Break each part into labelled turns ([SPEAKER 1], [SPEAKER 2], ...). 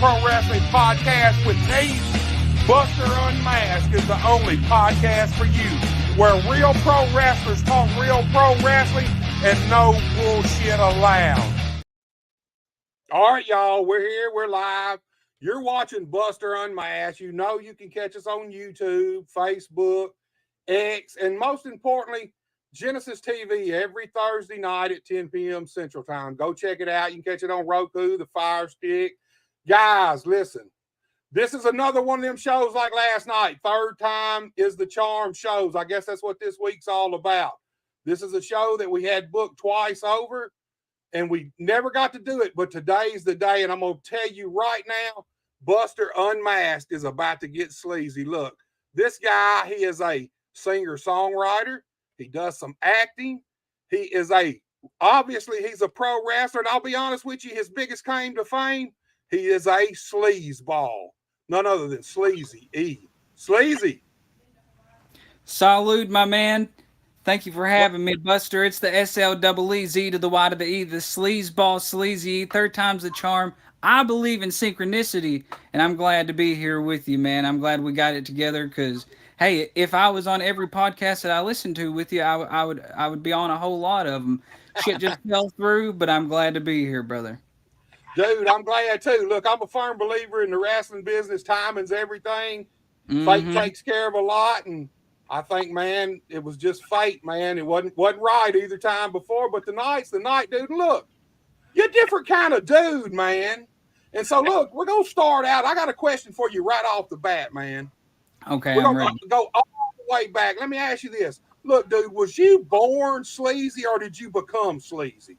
[SPEAKER 1] Pro Wrestling Podcast with me, Buster Unmasked, is the only podcast for you, where real pro wrestlers talk real pro wrestling and no bullshit allowed. All right, y'all, we're here, we're live. You're watching Buster Unmasked. You know you can catch us on YouTube, Facebook, X, and most importantly, Genesis TV every Thursday night at 10 p.m. Central Time. Go check it out. You can catch it on Roku, the Fire Stick. Guys, listen. This is another one of them shows like last night. Third time is the charm shows. I guess that's what this week's all about. This is a show that we had booked twice over, and we never got to do it, but today's the day, and I'm going to tell you right now, Buster Unmasked is about to get sleazy. Look, this guy, he is a singer-songwriter. He does some acting. He's a pro wrestler, and I'll be honest with you, his biggest claim to fame, he is a sleazeball. None other than Sleezy E. Sleezy.
[SPEAKER 2] Salute, my man. Thank you for having me, Buster. It's the SLEEZ to the Y to the E, the sleazeball, sleazy, third time's the charm. I believe in synchronicity, and I'm glad to be here with you, man. I'm glad we got it together because, hey, if I was on every podcast that I listened to with you, I would be on a whole lot of them. Shit just fell through, but I'm glad to be here, brother.
[SPEAKER 1] Dude, I'm glad too. Look, I'm a firm believer in the wrestling business. Timing's everything.
[SPEAKER 2] Mm-hmm.
[SPEAKER 1] Fate takes care of a lot, and I think, man, it was just fate, man. It wasn't right either time before, but tonight's the night, dude. Look, you're a different kind of dude, man. And so, look, we're going to start out. I got a question for you right off the bat, man.
[SPEAKER 2] Okay,
[SPEAKER 1] we're
[SPEAKER 2] I'm
[SPEAKER 1] going
[SPEAKER 2] ready.
[SPEAKER 1] to go all the way back. Let me ask you this. Look, dude, was you born sleazy or did you become sleazy?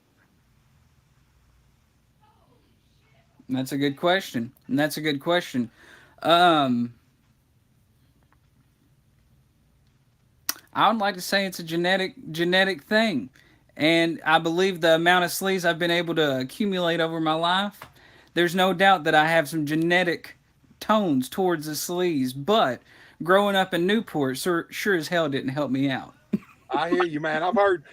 [SPEAKER 2] That's a good question. I would like to say it's a genetic thing. And I believe the amount of sleaze I've been able to accumulate over my life, there's no doubt that I have some genetic tones towards the sleaze. But growing up in Newport sure as hell didn't help me out.
[SPEAKER 1] I hear you, man. I've heard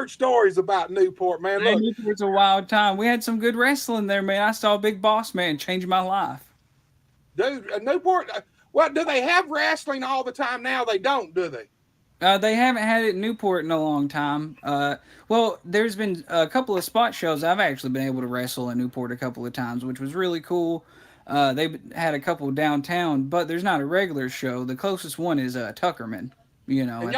[SPEAKER 1] stories about Newport, man. Look,
[SPEAKER 2] Newport's a wild time. We had some good wrestling there, man. I saw Big Boss Man change my life.
[SPEAKER 1] Dude, Newport, what, do they have wrestling all the time now? They don't, do they?
[SPEAKER 2] They haven't had it in Newport in a long time. Well, there's been a couple of spot shows. I've actually been able to wrestle in Newport a couple of times, which was really cool. They've had a couple downtown, but there's not a regular show. The closest one is Tuckerman. You know,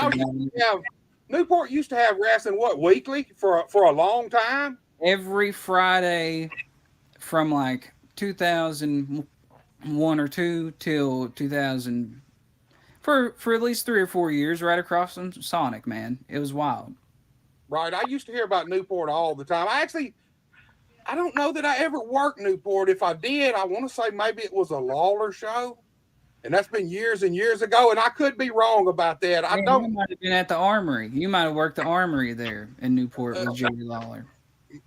[SPEAKER 1] Newport used to have wrestling weekly for a long time.
[SPEAKER 2] Every Friday from like 2001 or 2 till 2000. For at least 3 or 4 years, right across from Sonic, man. It was wild.
[SPEAKER 1] Right. I used to hear about Newport all the time. I don't know that I ever worked Newport. If I did, I want to say maybe it was a Lawler show. And that's been years and years ago. And I could be wrong about that.
[SPEAKER 2] You might have been at the Armory. You might have worked the Armory there in Newport with Jerry Lawler.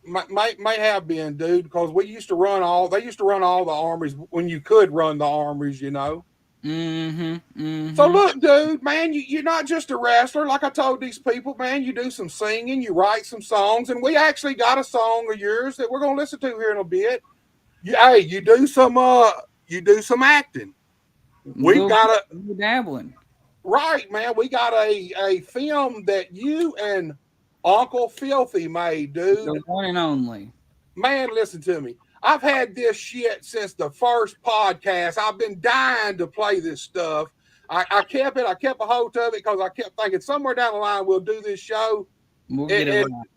[SPEAKER 1] May have been, dude, because they used to run all the armories when you could run the armories, you know. So look, dude, man, you're not just a wrestler. Like I told these people, man, you do some singing, you write some songs, and we actually got a song of yours that we're gonna listen to here in a bit. You do some acting. We've got
[SPEAKER 2] dabbling.
[SPEAKER 1] Right, man. We got a film that you and Uncle Filthy made, dude.
[SPEAKER 2] The one and only.
[SPEAKER 1] Man, listen to me. I've had this shit since the first podcast. I've been dying to play this stuff. I kept a hold of it because I kept thinking somewhere down the line we'll do this show.
[SPEAKER 2] We'll get it right.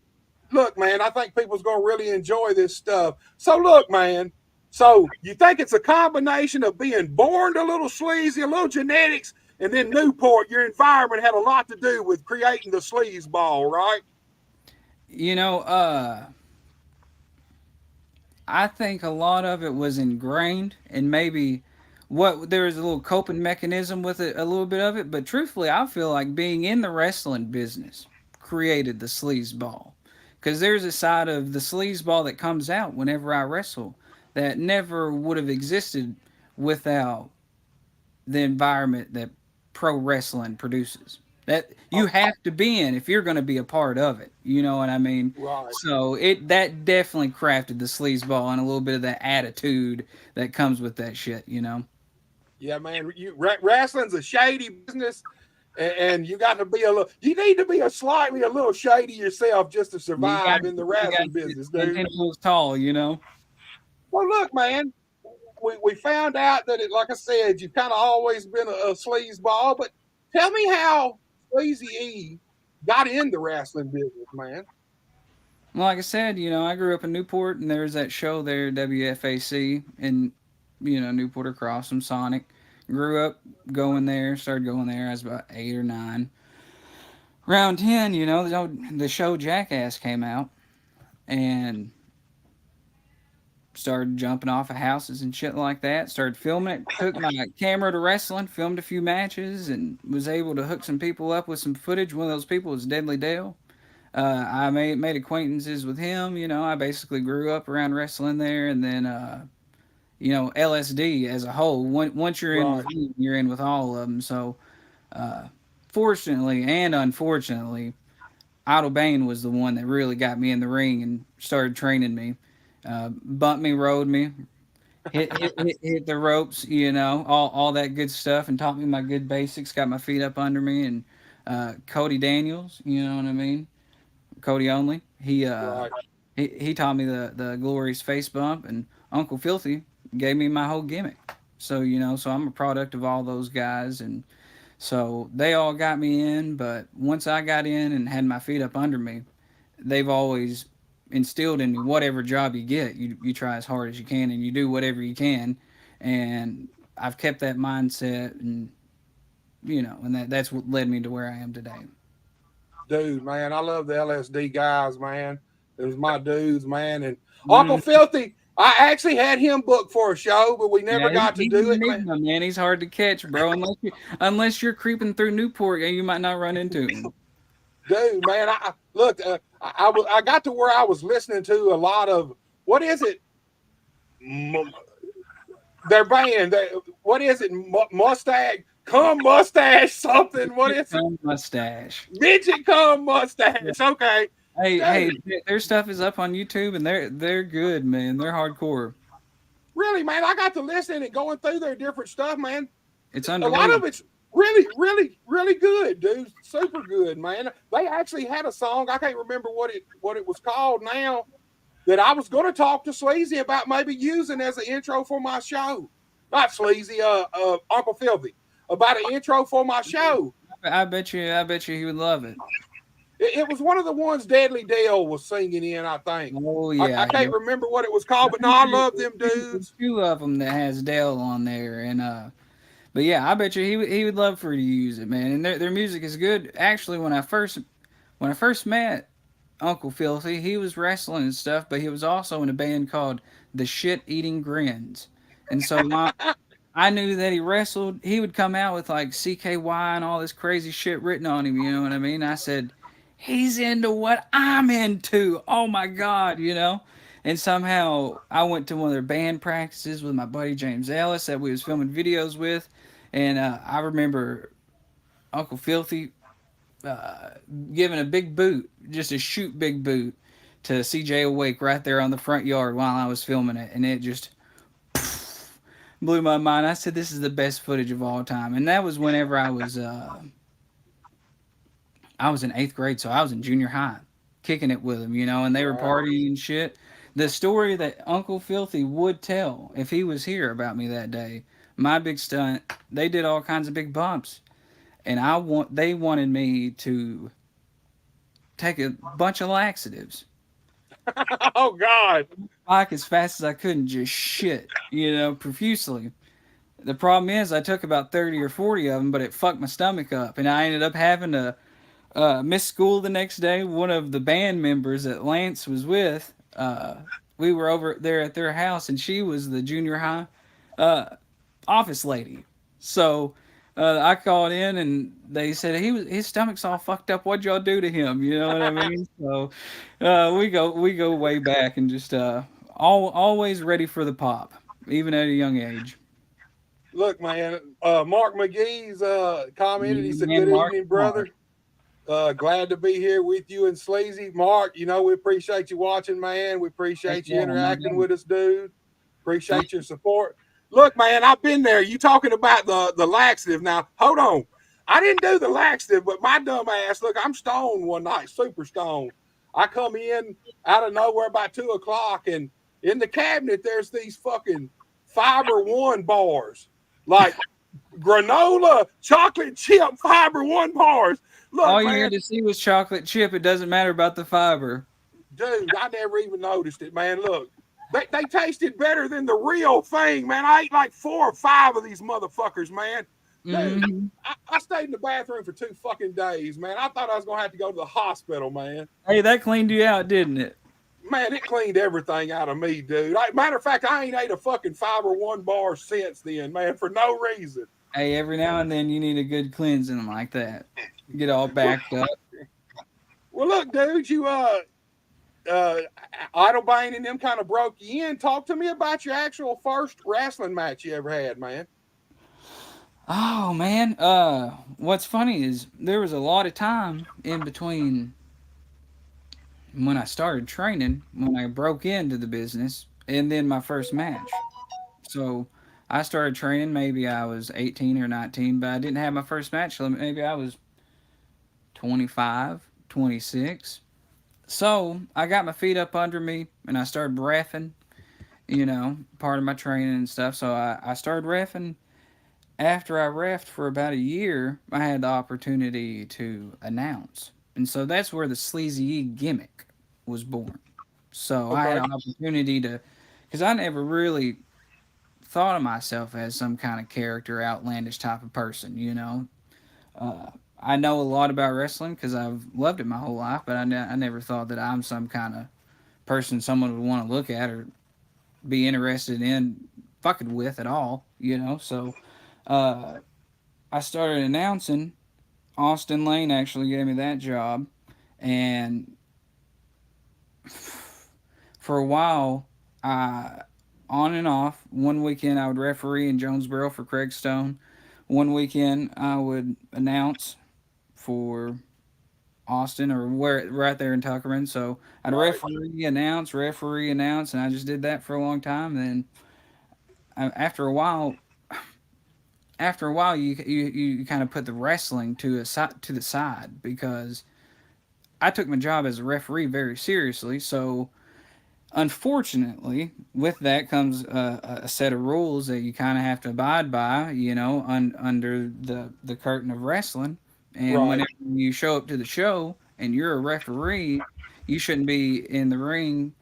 [SPEAKER 1] Look, man, I think people's going to really enjoy this stuff. So look, man. So you think it's a combination of being born a little sleazy, a little genetics, and then Newport, your environment had a lot to do with creating the sleaze ball, right?
[SPEAKER 2] You know, I think a lot of it was ingrained, and maybe there was a little coping mechanism with it, a little bit of it. But truthfully, I feel like being in the wrestling business created the sleaze ball, because there's a side of the sleaze ball that comes out whenever I wrestle that never would have existed without the environment that pro wrestling produces. that you have to be in if you're going to be a part of it. You know what I mean?
[SPEAKER 1] Right.
[SPEAKER 2] So it that definitely crafted the sleazeball and a little bit of that attitude that comes with that shit. You know?
[SPEAKER 1] Yeah, man. Wrestling's a shady business, and you got to be a little. You need to be a little shady yourself just to survive in the
[SPEAKER 2] You got
[SPEAKER 1] wrestling
[SPEAKER 2] to get
[SPEAKER 1] business, dude.
[SPEAKER 2] 10 toes tall. You know?
[SPEAKER 1] Well, look, man. We found out that like I said, you've kind of always been a sleazeball. But tell me how Sleazy E got in the wrestling business, man.
[SPEAKER 2] Well, like I said, I grew up in Newport, and there's that show there, WFAC, in Newport across from Sonic. Grew up going there, started going there. I was about 8 or 9. Round 10, the show Jackass came out, and started jumping off of houses and shit like that. Started filming it. Took my camera to wrestling, filmed a few matches, and was able to hook some people up with some footage. One of those people was Deadly Dale. I made acquaintances with him. I basically grew up around wrestling there, and then LSD as a whole. Once you're in with
[SPEAKER 1] Right.
[SPEAKER 2] him, you're in with all of them. So, uh, fortunately and unfortunately, Otto Bane was the one that really got me in the ring and started training me. Bumped me, rode me, hit the ropes, all that good stuff, and taught me my good basics. Got my feet up under me, and Cody Daniels, you know what I mean? Cody only.
[SPEAKER 1] Right.
[SPEAKER 2] He taught me the glorious face bump, and Uncle Filthy gave me my whole gimmick. So so I'm a product of all those guys, and so they all got me in. But once I got in and had my feet up under me, they've always instilled in me whatever job you get, you try as hard as you can, and you do whatever you can, and I've kept that mindset, and and that's what led me to where I am today.
[SPEAKER 1] Dude, man, I love the LSD guys, man. It was my dudes, man. And Uncle
[SPEAKER 2] Mm.
[SPEAKER 1] Filthy, I actually had him booked for a show, but we
[SPEAKER 2] Yeah,
[SPEAKER 1] never got to
[SPEAKER 2] he's
[SPEAKER 1] do
[SPEAKER 2] an
[SPEAKER 1] it, man.
[SPEAKER 2] enigma, man. He's hard to catch, bro. Unless you're creeping through Newport, yeah, you might not run into him.
[SPEAKER 1] Dude, man, I look, I got to where I was listening to a lot of what is it? Their band. What is it? Mustache, come mustache, something. What is it?
[SPEAKER 2] Mustache.
[SPEAKER 1] Midget come
[SPEAKER 2] Yeah.
[SPEAKER 1] mustache. Okay,
[SPEAKER 2] Hey,
[SPEAKER 1] dude.
[SPEAKER 2] their stuff is up on YouTube, and they're good, man. They're hardcore.
[SPEAKER 1] Really, man, I got to listen and going through their different stuff, man.
[SPEAKER 2] It's
[SPEAKER 1] A lot
[SPEAKER 2] underrated.
[SPEAKER 1] of it's really, really, really good, dude. Super good, man. They actually had a song. I can't remember what it was called now. That I was going to talk to Sleazy about maybe using as an intro for my show. Not Sleazy, Uncle Filthy, about an intro for my show.
[SPEAKER 2] I bet you he would love it.
[SPEAKER 1] It was one of the ones Deadly Dale was singing in, I think.
[SPEAKER 2] Oh
[SPEAKER 1] I
[SPEAKER 2] yeah,
[SPEAKER 1] can't remember what it was called, but no, I love them
[SPEAKER 2] there's
[SPEAKER 1] dudes.
[SPEAKER 2] two of them that has Dell on there, and but yeah, I bet you he would love for you to use it, man. And their music is good. Actually, when I first met Uncle Filthy, he was wrestling and stuff, but he was also in a band called the Shit Eating Grins. And so I knew that he wrestled. He would come out with like CKY and all this crazy shit written on him, you know what I mean? I said, he's into what I'm into. Oh my God. And somehow I went to one of their band practices with my buddy James Ellis that we was filming videos with, and I remember Uncle Filthy uh, giving a big boot, just a shoot big boot, to CJ Awake right there on the front yard while I was filming it, and it just blew my mind. I said, "This is the best footage of all time," and that was whenever I was in 8th grade, so I was in junior high, kicking it with them, and they were
[SPEAKER 1] Right.
[SPEAKER 2] partying and shit. The story that Uncle Filthy would tell if he was here about me that day, my big stunt, they did all kinds of big bumps, and they wanted me to take a bunch of laxatives,
[SPEAKER 1] Oh God.
[SPEAKER 2] like as fast as I could, and just shit, profusely. The problem is, I took about 30 or 40 of them, but it fucked my stomach up, and I ended up having to miss school the next day. One of the band members that Lance was with, we were over there at their house, and she was the junior high uh, office lady. So I called in, and they said his stomach's all fucked up. What'd y'all do to him? You know what I mean? So we go way back, and just always ready for the pop, even at a young age.
[SPEAKER 1] Look, man. Mark McGee's commented. He said,
[SPEAKER 2] Man,
[SPEAKER 1] "Good
[SPEAKER 2] Mark,
[SPEAKER 1] evening,
[SPEAKER 2] Mark.
[SPEAKER 1] brother." Glad to be here with you and Sleazy. Mark, we appreciate you watching, man. We
[SPEAKER 2] Heck
[SPEAKER 1] appreciate you
[SPEAKER 2] yeah, no
[SPEAKER 1] interacting
[SPEAKER 2] doubt.
[SPEAKER 1] with us, dude.
[SPEAKER 2] Thank
[SPEAKER 1] Appreciate your support. Look, man, I've been there. You talking about the laxative. Now, hold on. I didn't do the laxative, but my dumb ass, look, I'm stoned one night, super stoned. I come in out of nowhere about 2 o'clock, and in the cabinet, there's these fucking Fiber One bars. Like granola, chocolate chip, Fiber One bars.
[SPEAKER 2] all
[SPEAKER 1] Look,
[SPEAKER 2] you
[SPEAKER 1] man,
[SPEAKER 2] had to see was chocolate chip. It doesn't matter about the fiber.
[SPEAKER 1] dude, I never even noticed it, man. Look, they tasted better than the real thing, man. I ate like 4 or 5 of these motherfuckers, man. Dude,
[SPEAKER 2] Hmm.
[SPEAKER 1] I stayed in the bathroom for 2 fucking days, man. I thought I was gonna have to go to the hospital, man.
[SPEAKER 2] Hey, that cleaned you out, didn't it?
[SPEAKER 1] Man, it cleaned everything out of me, dude. Matter of fact, I ain't ate a fucking Fiber One bar since then, man, for no reason.
[SPEAKER 2] Hey, every now and then you need a good cleansing like that. Get all
[SPEAKER 1] Well,
[SPEAKER 2] backed up.
[SPEAKER 1] well, look, dude, you uh Idlebane and them kind of broke you in. Talk to me about your actual first wrestling match you ever had, man.
[SPEAKER 2] Oh man, what's funny is there was a lot of time in between when I started training, when I broke into the business, and then my first match. So I started training maybe I was 18 or 19, but I didn't have my first match till maybe I was 25, 26. So I got my feet up under me and I started reffing, part of my training and stuff. So I started reffing. After I reffed for about a year, I had the opportunity to announce. And so that's where the Sleazy gimmick was born. So I had
[SPEAKER 1] Okay.
[SPEAKER 2] an opportunity to, because I never really thought of myself as some kind of character, outlandish type of person, Uh, I know a lot about wrestling because I've loved it my whole life, but I never thought that I'm some kind of person someone would want to look at or be interested in fucking with at all. So uh, I started announcing. Austin Lane actually gave me that job, and for a while, I on and off. One weekend I would referee in Jonesboro for Craig Stone. One weekend I would announce for Austin or where right there in Tuckerman. So I'd
[SPEAKER 1] Right.
[SPEAKER 2] referee, announce, and I just did that for a long time. Then after a while, you kind of put the wrestling to the side because I took my job as a referee very seriously. So unfortunately, with that comes a set of rules that you kind of have to abide by, under the curtain of wrestling. And
[SPEAKER 1] Right.
[SPEAKER 2] whenever you show up to the show and you're a referee, you shouldn't be in the ring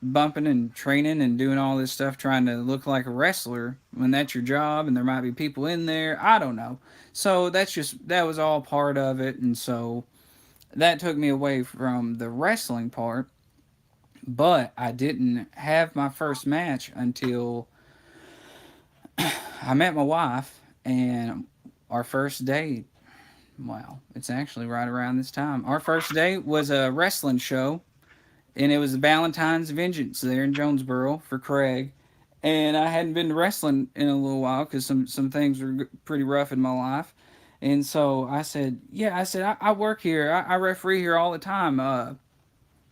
[SPEAKER 2] bumping and training and doing all this stuff trying to look like a wrestler when that's your job and there might be people in there. I don't know. So that was all part of it. And so that took me away from the wrestling part, but I didn't have my first match until I met my wife, and our first date, well, it's actually right around this time. Our first date was a wrestling show, and it was the Valentine's Vengeance there in Jonesboro for Craig. And I hadn't been to wrestling in a little while because some things were pretty rough in my life. And so I said, "Yeah," I said, "I work here. I referee here all the time.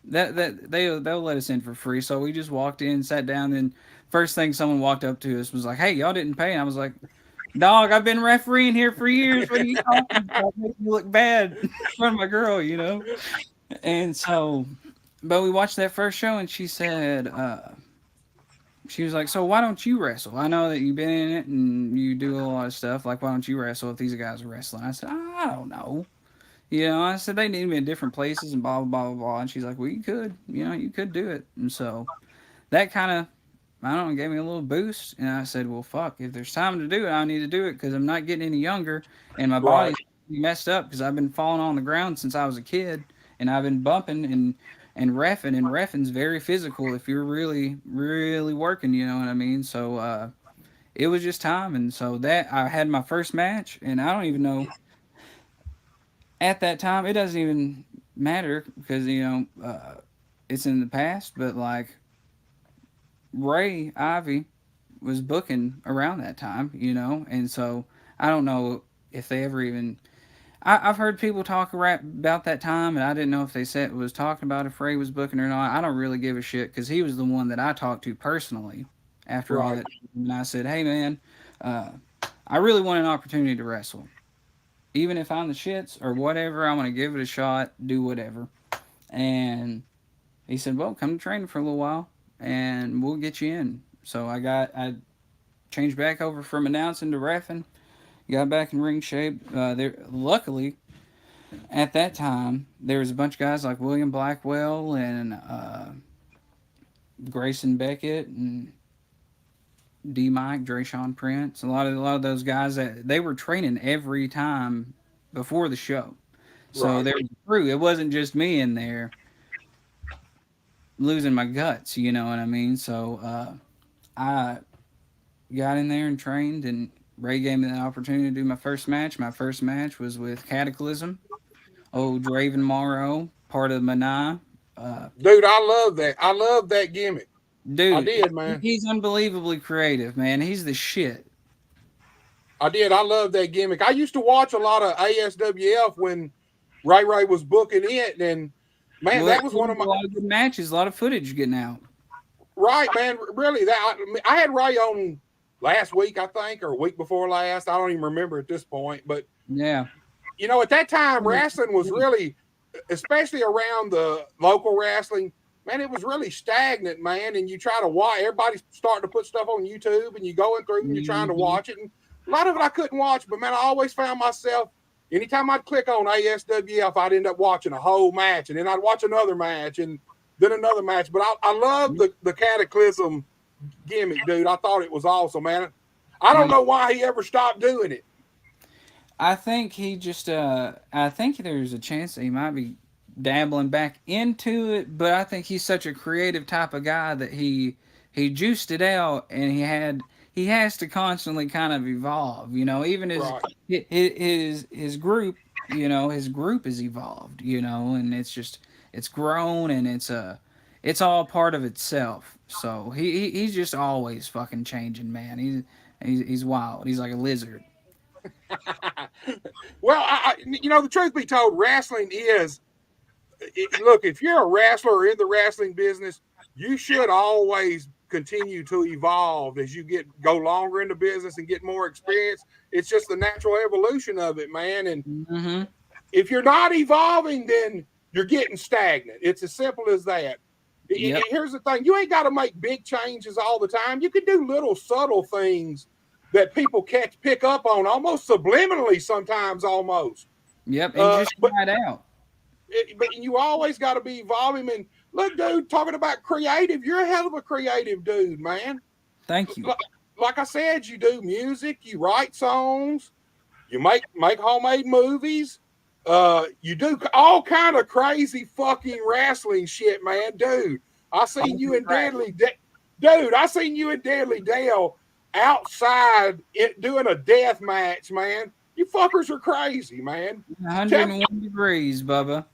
[SPEAKER 2] They'll let us in for free." So we just walked in, sat down, and first thing someone walked up to us was like, "Hey, y'all didn't pay." And I was like, "Dog, I've been refereeing here for years. What are you talking about? Making me look bad in front of my girl?" And so, but we watched that first show, and she was like, "So why don't you wrestle? I know that you've been in it and you do a lot of stuff. Like, why don't you wrestle if these guys are wrestling?" I said, "I don't know." I said they need me in different places and blah blah blah blah blah. And she's like, "Well, you could do it." And so that kind of, I don't know, gave me a little boost. And I said, "Well, fuck, if there's time to do it, I need to do it because I'm not getting any younger, and my
[SPEAKER 1] Right.
[SPEAKER 2] body's messed up because I've been falling on the ground since I was a kid, and I've been bumping and reffing, and reffing's very physical if you're really really working. You know what I mean? So it was just time, and so that I had my first match, and I don't even know at that time, it doesn't even matter because it's in the past. But like Ray Ivy was booking around that time, and so I don't know if they ever even. I've heard people talk about that time, and I didn't know if they said was talking about if Ray was booking or not. I don't really give a shit because he was the one that I talked to personally after all
[SPEAKER 1] Right.
[SPEAKER 2] that, and I said, "Hey man, uh, I really want an opportunity to wrestle, even if I'm the shits or whatever. I'm gonna give it a shot, do whatever." And he said, "Well, come to training for a little while, and we'll get you in." So I changed back over from announcing to reffing, got back in ring shape. There, luckily, at that time, there was a bunch of guys like William Blackwell and Grayson Beckett and D. Mike, Drayshawn Prince. A lot of those guys that they were training every time before the show. So
[SPEAKER 1] Right.
[SPEAKER 2] there was a crew. It wasn't just me in there losing my guts. You know what I mean? So I got in there and trained, and Ray gave me the opportunity to do my first match. My first match was with Cataclysm, old Draven Morrow, part of Manai. Uh,
[SPEAKER 1] Dude, I love that. I love that gimmick. I
[SPEAKER 2] Dude,
[SPEAKER 1] did, man.
[SPEAKER 2] he's unbelievably creative, man. He's the shit.
[SPEAKER 1] I did. I love that gimmick. I used to watch a lot of ASWF when Ray was booking it, and man,
[SPEAKER 2] Well,
[SPEAKER 1] that was one of
[SPEAKER 2] a
[SPEAKER 1] my
[SPEAKER 2] lot of good matches, a lot of footage getting out.
[SPEAKER 1] right, man. Really, that I had Ray on last week, I think, or a week before last. I don't even remember at this point, but
[SPEAKER 2] Yeah.
[SPEAKER 1] at that time, wrestling was really, especially around the local wrestling, man, it was really stagnant, man. And you try to watch, everybody's starting to put stuff on YouTube, and you going through and you're trying to
[SPEAKER 2] Mhm.
[SPEAKER 1] watch it. And a lot of it I couldn't watch, but man, I always found myself, anytime I'd click on ASWF, I'd end up watching a whole match, and then I'd watch another match, and then another match. But I love the Cataclysm gimmick, dude. I thought it was awesome, man. I don't
[SPEAKER 2] Yeah.
[SPEAKER 1] know why he ever stopped doing it.
[SPEAKER 2] I think he just I think there's a chance that he might be dabbling back into it, but I think he's such a creative type of guy that he juiced it out, and he has to constantly kind of evolve, even
[SPEAKER 1] Right.
[SPEAKER 2] his group, his group is evolved, and it's grown, and it's all part of itself. So he's just always fucking changing, man. He's wild. He's like a lizard.
[SPEAKER 1] Well, the truth be told, wrestling is look, if you're a wrestler or in the wrestling business, you should always continue to evolve as you go longer in the business and get more experience. It's just the natural evolution of it, man. And
[SPEAKER 2] Hmm.
[SPEAKER 1] if you're not evolving, then you're getting stagnant. It's as simple as that.
[SPEAKER 2] Yep.
[SPEAKER 1] Here's the thing: you ain't got to make big changes all the time. You can do little subtle things that people pick up on, almost subliminally sometimes, almost.
[SPEAKER 2] Yep. And
[SPEAKER 1] Uh,
[SPEAKER 2] just
[SPEAKER 1] but
[SPEAKER 2] try it out.
[SPEAKER 1] but you always got to be evolving. And look, dude, talking about creative, you're a hell of a creative dude, man.
[SPEAKER 2] Thank you.
[SPEAKER 1] Like I said, you do music, you write songs, you make homemade movies. You do all kind of crazy fucking wrestling shit, man, dude. I seen you in dude. I seen you in Deadly Dale outside doing a death match, man. You fuckers are crazy, man. Tell me,
[SPEAKER 2] 101 degrees, Bubba.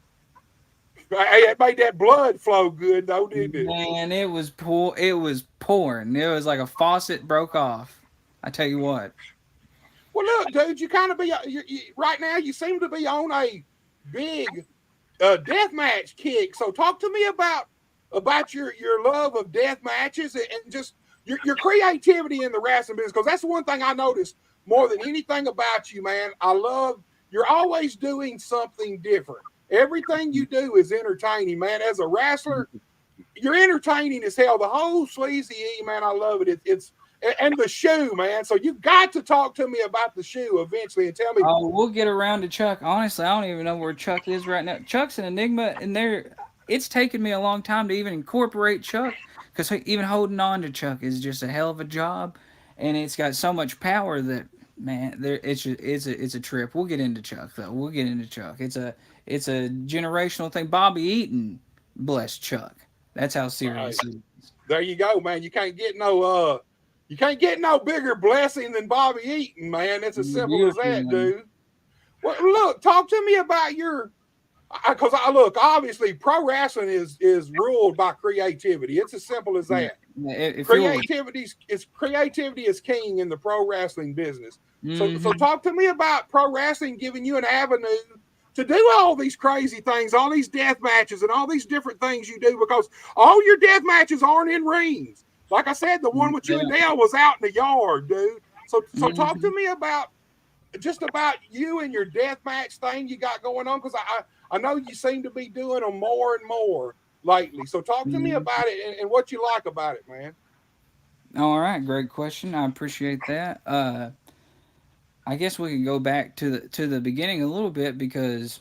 [SPEAKER 1] hey, it made that blood flow good though, didn't it?
[SPEAKER 2] Man, it was it was pouring. It was like a faucet broke off. I tell you what.
[SPEAKER 1] Well, look, dude, you kind of be right now. You seem to be on a big death match kick. So talk to me about your love of death matches and just your creativity in the wrestling business. Because that's one thing I noticed more than anything about you, man. I love you're always doing something different. Everything you do is entertaining, man. As a wrestler, you're entertaining as hell. The whole sleazy man, I love it. It's and the shoe, man. So you've got to talk to me about the shoe eventually and tell me.
[SPEAKER 2] Oh, we'll get around to Chuck. Honestly, I don't even know where Chuck is right now. Chuck's an enigma, and it's taken me a long time to even incorporate Chuck, because even holding on to Chuck is just a hell of a job, and it's got so much power that, man, it's a trip. We'll get into Chuck though. We'll get into Chuck. It's a generational thing. Bobby Eaton blessed Chuck. That's how serious it is.
[SPEAKER 1] There you go, man. You can't get no bigger blessing than Bobby Eaton, man. It's as simple as
[SPEAKER 2] Beautiful,
[SPEAKER 1] that,
[SPEAKER 2] man.
[SPEAKER 1] dude. Well, look, talk to me about your because I look, obviously pro wrestling is ruled by creativity. It's as simple as
[SPEAKER 2] Yeah.
[SPEAKER 1] that.
[SPEAKER 2] It fuels.
[SPEAKER 1] Creativity is king in the pro wrestling business. So
[SPEAKER 2] Mm-hmm.
[SPEAKER 1] talk to me about pro wrestling giving you an avenue to do all these crazy things, all these death matches, and all these different things you do, because all your death matches aren't in rings. Like I said, the one with you and Dale was out in the yard, dude. So talk
[SPEAKER 2] Mm-hmm.
[SPEAKER 1] to me about just about you and your death match thing you got going on, because I know you seem to be doing them more and more lately. So talk to me
[SPEAKER 2] Mm-hmm.
[SPEAKER 1] about it and what you like about it, man.
[SPEAKER 2] All right, great question. I appreciate that. I guess we can go back to the beginning a little bit because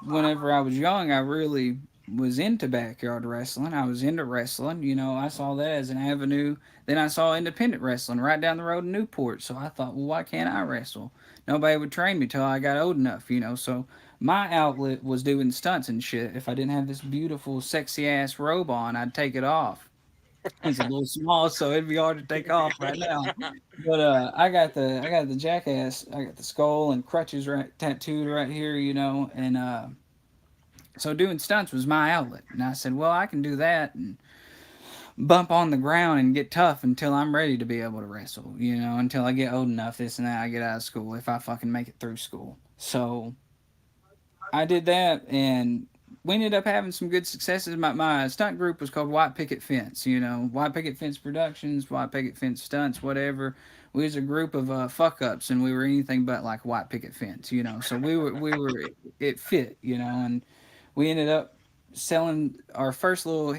[SPEAKER 2] whenever I was young, I really was into backyard wrestling. I was into wrestling. You know, I saw that as an avenue. Then I saw independent wrestling right down the road in Newport. So I thought, well, why can't I wrestle? Nobody would train me till I got old enough, you know. So my outlet was doing stunts and shit. If I didn't have this beautiful, sexy ass robe on, I'd take it off. It's a little small, so it'd be hard to take off right now. But I got the jackass. I got the skull and crutches right tattooed right here, you know, and so doing stunts was my outlet. And I said, well, I can do that and bump on the ground and get tough until I'm ready to be able to wrestle, you know, until I get old enough, this and that, I get out of school, if I fucking make it through school. So I did that, and we ended up having some good successes. My stunt group was called White Picket Fence, you know, White Picket Fence Productions, White Picket Fence Stunts, whatever. We was a group of fuck ups, and we were anything but like White Picket Fence, you know. So we were it fit, you know, and we ended up selling our first little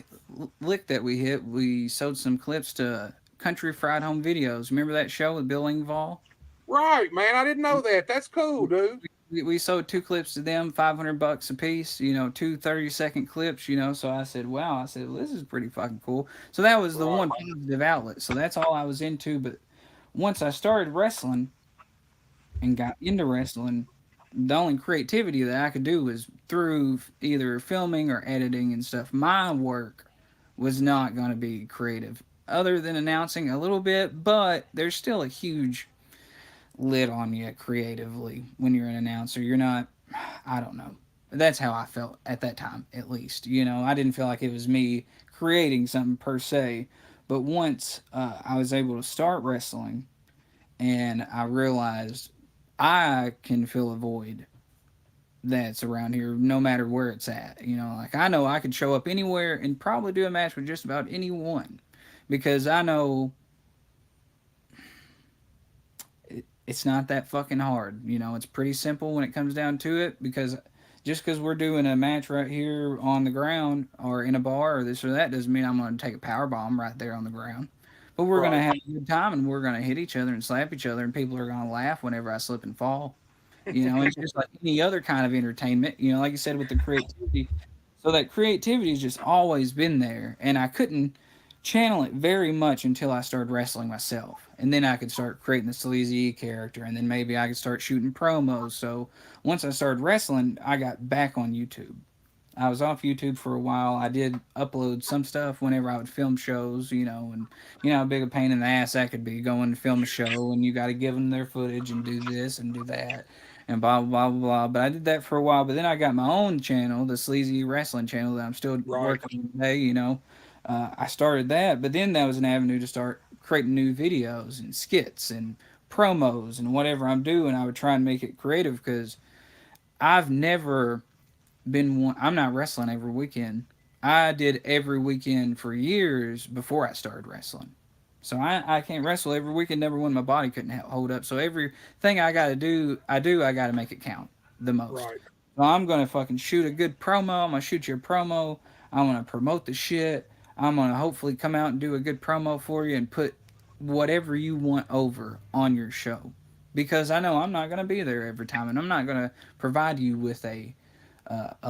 [SPEAKER 2] lick that we hit. We sold some clips to Country Fried Home Videos. Remember that show with Bill Engvall?
[SPEAKER 1] Right, man. I didn't know that. That's cool, dude.
[SPEAKER 2] We sold two clips to them, $500 a piece, you know, two 30-second clips, you know. So I said, wow, I said, well, this is pretty fucking cool. So that was the
[SPEAKER 1] Right,
[SPEAKER 2] one positive outlet. So that's all I was into. But once I started wrestling and got into wrestling, the only creativity that I could do was through either filming or editing and stuff. My work was not going to be creative, other than announcing a little bit, but there's still a huge lid on you creatively when you're an announcer. You're not, I don't know. That's how I felt at that time, at least. You know, I didn't feel like it was me creating something per se. But once I was able to start wrestling and I realized I can fill a void that's around here no matter where it's at. You know, like I know I could show up anywhere and probably do a match with just about anyone because I know it's not that fucking hard. You know, it's pretty simple when it comes down to it because just because we're doing a match right here on the ground or in a bar or this or that doesn't mean I'm going to take a power bomb right there on the ground. But we're going to
[SPEAKER 1] right.
[SPEAKER 2] have a good time and we're going to hit each other and slap each other and people are going to laugh whenever I slip and fall. You know, it's just like any other kind of entertainment. You know, like you said with the creativity. So that creativity has just always been there, and I couldn't channel it very much until I started wrestling myself, and then I could start creating the Sleezy character, and then maybe I could start shooting promos. So once I started wrestling, I got back on YouTube. I was off YouTube for a while. I did upload some stuff whenever I would film shows, you know, and you know how big a pain in the ass that could be going to film a show and you got to give them their footage and do this and do that and blah blah blah blah. But I did that for a while. But then I got my own channel, the Sleazy Wrestling channel that I'm still
[SPEAKER 1] Right,
[SPEAKER 2] working on today. You know, I started that, but then that was an avenue to start creating new videos and skits and promos and whatever I'm doing. I would try and make it creative because I've never been one. I'm not wrestling every weekend. I did every weekend for years before I started wrestling. So I can't wrestle every weekend. Number one, my body couldn't hold up. So everything I got to do, I got to make it count the most.
[SPEAKER 1] right.
[SPEAKER 2] So I'm gonna fucking shoot a good promo. I'm gonna shoot your promo. I'm gonna promote the shit. I'm gonna hopefully come out and do a good promo for you and put whatever you want over on your show. Because I know I'm not gonna be there every time, and I'm not gonna provide you with a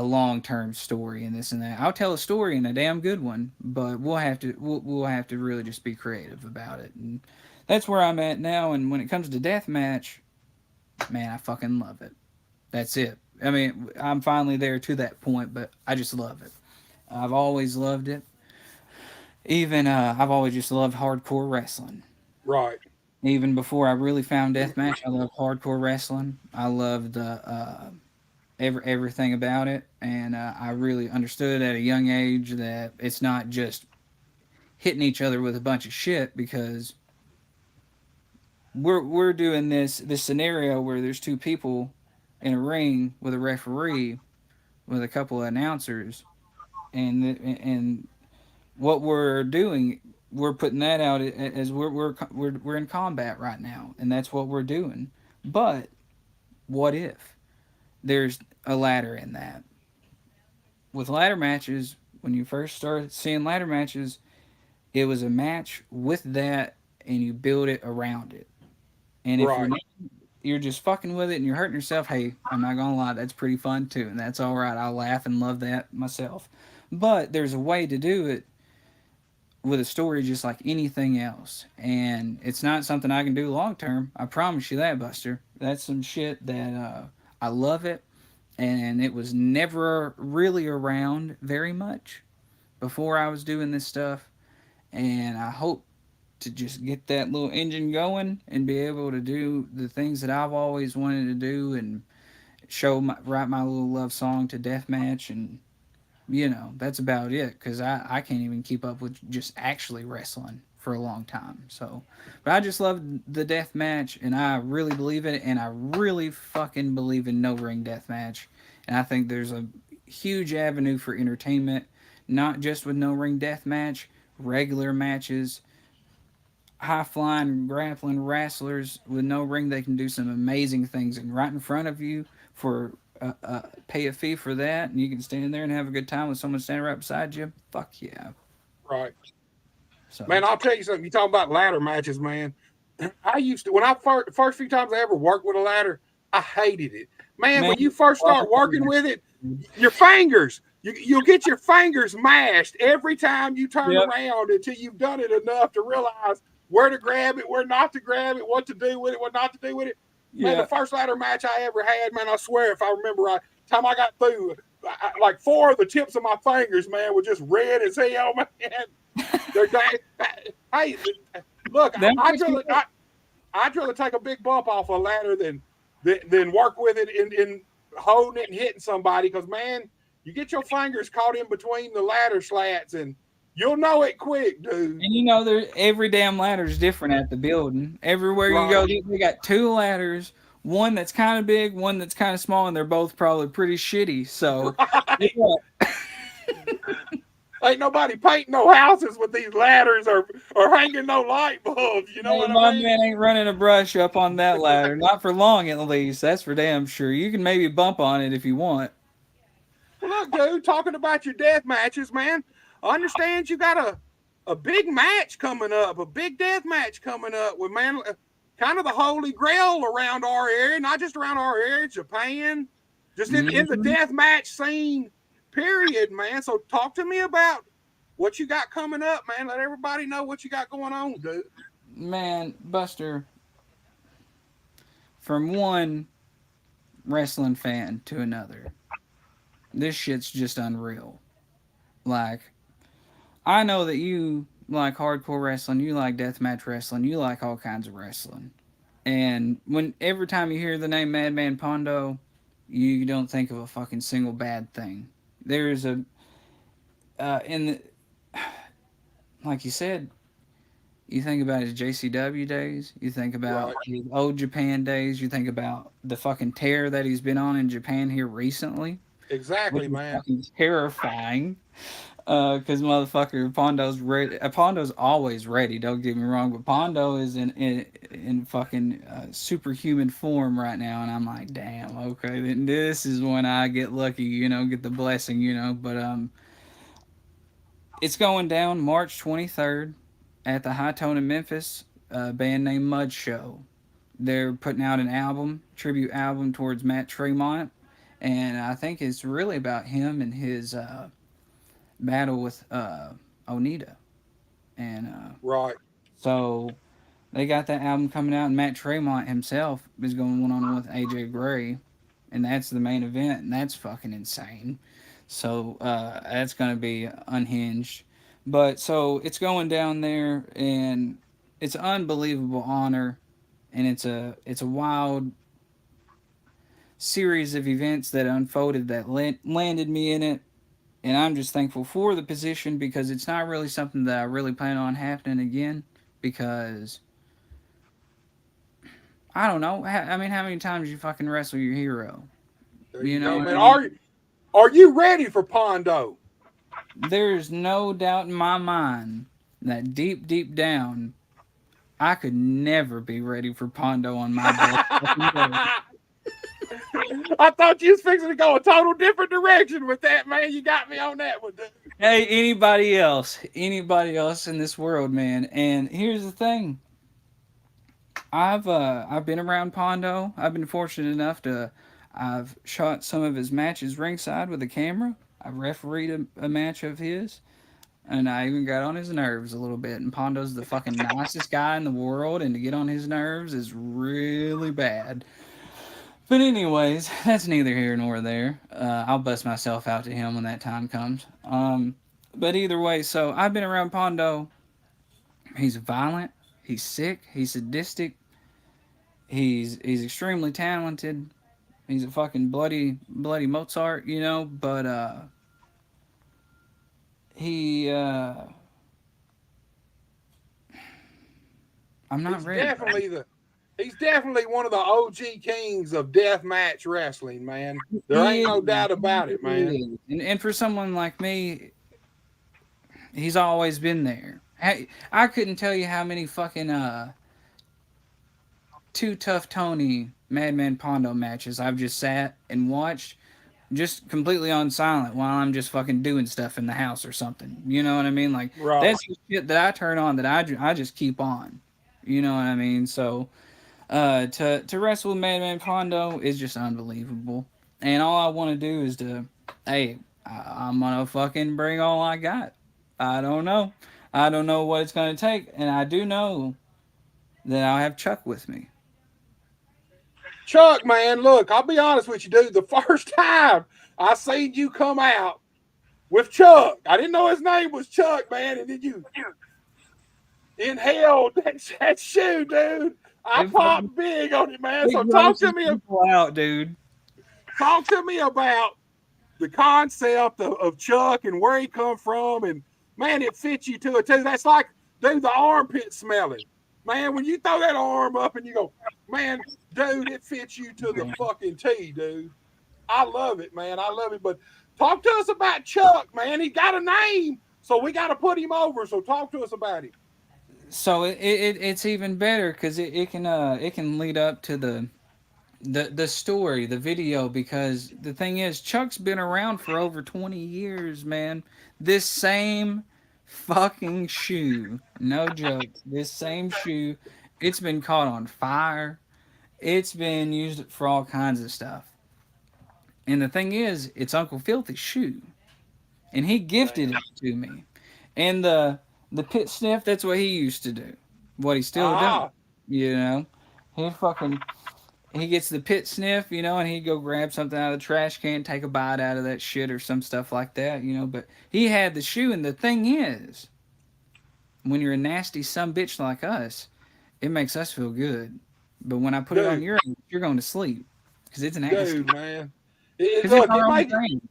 [SPEAKER 2] long term story and this and that. I'll tell a story and a damn good one, but we'll have to really just be creative about it. And that's where I'm at now. And when it comes to deathmatch, man, I fucking love it. That's it. I mean, I'm finally there to that point, but I just love it. I've always loved it. Even I've always just loved hardcore wrestling.
[SPEAKER 1] Right.
[SPEAKER 2] Even before I really found deathmatch, I loved hardcore wrestling. I loved everything about it, and I really understood at a young age that it's not just hitting each other with a bunch of shit because we're doing this scenario where there's two people in a ring with a referee with a couple of announcers, and what we're doing, we're putting that out as we're in combat right now, and that's what we're doing. But what if there's a ladder in that? With ladder matches, when you first started seeing ladder matches, it was a match with that, and you build it around it. And if
[SPEAKER 1] Right.
[SPEAKER 2] you're just fucking with it and you're hurting yourself, hey, I'm not gonna lie, that's pretty fun too, and that's all right. I'll laugh and love that myself. But there's a way to do it with a story just like anything else, and it's not something I can do long term. I promise you that, Buster. That's some shit that I love it, and it was never really around very much before I was doing this stuff, and I hope to just get that little engine going and be able to do the things that I've always wanted to do and write my little love song to deathmatch, and that's about it because I can't even keep up with just actually wrestling for a long time. So, but I just love the death match, and I really believe it, and I really fucking believe in no ring death match, and I think there's a huge avenue for entertainment, not just with no ring death match, regular matches, high flying grappling wrestlers with no ring. They can do some amazing things, and right in front of you for pay a fee for that, and you can stand there and have a good time with someone standing right beside you. Fuck yeah!
[SPEAKER 1] Right.
[SPEAKER 2] So
[SPEAKER 1] Man, I'll tell you something. You talking about ladder matches, man. I used to when I first few times I ever worked with a ladder, I hated it. Man,
[SPEAKER 2] man,
[SPEAKER 1] when you first start working with it, your fingers, you'll get your fingers mashed every time you turn
[SPEAKER 2] yep,
[SPEAKER 1] around until you've done it enough to realize where to grab it, where not to grab it, what to do with it, what not to do with it. Man, the
[SPEAKER 2] yeah,
[SPEAKER 1] first ladder match I ever had, man, I swear if I remember right, time I got through, like four of the tips of my fingers, man, were just red as hell, man. They're hey, look,
[SPEAKER 2] that's what you get.
[SPEAKER 1] I'd rather take a big bump off a ladder than work with it in holding it and hitting somebody. Because man, you get your fingers caught in between the ladder slats and you'll know it quick, dude.
[SPEAKER 2] And there every damn ladder is different at the building. Everywhere you
[SPEAKER 1] Right,
[SPEAKER 2] go, they got two ladders. One that's kind of big, one that's kind of small, and they're both probably pretty shitty. So, yeah.
[SPEAKER 1] right. Ain't nobody painting no houses with these ladders or hanging no light bulbs. You know
[SPEAKER 2] Man,
[SPEAKER 1] what I
[SPEAKER 2] my
[SPEAKER 1] mean?
[SPEAKER 2] man ain't running a brush up on that ladder. Not for long, at least. That's for damn sure. You can maybe bump on it if you want.
[SPEAKER 1] Well, look, dude, talking about your death matches, man. I understand you got a big match coming up, a big death match coming up with man, kind of the holy grail around our area, not just around our area, Japan, just in the
[SPEAKER 2] Hmm.
[SPEAKER 1] death match scene, period, man. So talk to me about what you got coming up, man. Let everybody know what you got going on, dude.
[SPEAKER 2] Man, Buster, from one wrestling fan to another, this shit's just unreal. Like, I know that you like hardcore wrestling, you like deathmatch wrestling, you like all kinds of wrestling. And when every time you hear the name Madman Pondo, you don't think of a fucking single bad thing. There's a in the like you said, you think about his JCW days, you think about
[SPEAKER 1] Right.
[SPEAKER 2] his old Japan days, you think about the fucking tear that he's been on in Japan here recently, which
[SPEAKER 1] Exactly,
[SPEAKER 2] is
[SPEAKER 1] man.
[SPEAKER 2] fucking terrifying. Because motherfucker, Pondo's ready. Pondo's always ready. Don't get me wrong, but Pondo is in fucking superhuman form right now, and I'm like, damn, okay, then this is when I get lucky, get the blessing, But it's going down March 23rd at the High Tone in Memphis. A band named Mud Show. They're putting out an album, tribute album towards Matt Tremont, and I think it's really about him and his battle with Onita. And
[SPEAKER 1] Right.
[SPEAKER 2] so they got that album coming out, and Matt Tremont himself is going one on one with AJ Gray, and that's the main event, and that's fucking insane. So that's going to be unhinged. But so it's going down there, and it's an unbelievable honor, and it's a wild series of events that unfolded that landed me in it, and I'm just thankful for the position because it's not really something that I really plan on happening again. Because I don't know. I mean, how many times you fucking wrestle your hero?
[SPEAKER 1] There
[SPEAKER 2] You
[SPEAKER 1] you
[SPEAKER 2] know
[SPEAKER 1] go,
[SPEAKER 2] what
[SPEAKER 1] man.
[SPEAKER 2] I mean?
[SPEAKER 1] Are you ready for Pondo?
[SPEAKER 2] There's no doubt in my mind that deep, deep down, I could never be ready for Pondo on my best fucking day.
[SPEAKER 1] I thought you was fixing to go a total different direction with that, man. You got me on that one, dude.
[SPEAKER 2] Hey, anybody else in this world, man. And here's the thing: I've been around Pondo. I've been fortunate enough to I've shot some of his matches ringside with a camera. I refereed a match of his, and I even got on his nerves a little bit. And Pondo's the fucking nicest guy in the world, and to get on his nerves is really bad. But anyways, that's neither here nor there. I'll bust myself out to him when that time comes. But either way, so I've been around Pondo. He's violent. He's sick. He's sadistic. He's extremely talented. He's a fucking bloody Mozart, you know. But he I'm not
[SPEAKER 1] He's
[SPEAKER 2] ready.
[SPEAKER 1] definitely the he's definitely one of the OG kings of deathmatch wrestling, man. There
[SPEAKER 2] He
[SPEAKER 1] ain't
[SPEAKER 2] is.
[SPEAKER 1] no doubt about it,
[SPEAKER 2] He
[SPEAKER 1] man.
[SPEAKER 2] is. And for someone like me, he's always been there. Hey, I couldn't tell you how many fucking Too Tough Tony Madman Pondo matches I've just sat and watched just completely on silent while I'm just fucking doing stuff in the house or something. You know what I mean? Like
[SPEAKER 1] Right.
[SPEAKER 2] that's the shit that I turn on that I just keep on. You know what I mean? So to wrestle with Madman Pondo is just unbelievable. And all I want to do is to, hey, I'm gonna fucking bring all I got. I don't know. I don't know what it's gonna take, and I do know that I'll have Chuck with me.
[SPEAKER 1] Chuck, man, look, I'll be honest with you, dude. The first time I seen you come out with Chuck, I didn't know his name was Chuck, man, and then you inhaled that shoe, dude. I
[SPEAKER 2] It fucking
[SPEAKER 1] popped big on it, man.
[SPEAKER 2] it
[SPEAKER 1] So
[SPEAKER 2] grosses people out, dude.
[SPEAKER 1] talk to me about the concept of Chuck and where he come from, and man, it fits you to it too. That's like, dude, the armpit smelling. Man, when you throw that arm up and you go, man, dude, it fits you to the fucking T, dude. I love it, man. I love it. But talk to us about Chuck, man. He got a name, so we got to put him over. So talk to us about him.
[SPEAKER 2] So it's even better because it can lead up to the story, the video, because the thing is, Chuck's been around for over 20 years, man. This same fucking shoe, no joke, this same shoe, it's been caught on fire. It's been used for all kinds of stuff. And the thing is, it's Uncle Filthy's shoe, and he gifted
[SPEAKER 1] Damn.
[SPEAKER 2] it to me. And the pit sniff, that's what he used to do. What he still does,
[SPEAKER 1] Ah,
[SPEAKER 2] you know. He fucking he gets the pit sniff, you know, and he'd go grab something out of the trash can, take a bite out of that shit or some stuff like that, you know. But he had the shoe, and the thing is, when you're a nasty some bitch like us, it makes us feel good. But when I put it on
[SPEAKER 1] dude,
[SPEAKER 2] your, you're going to sleep because it's nasty.
[SPEAKER 1] dude, man.
[SPEAKER 2] Because it's
[SPEAKER 1] Look,
[SPEAKER 2] our own brand.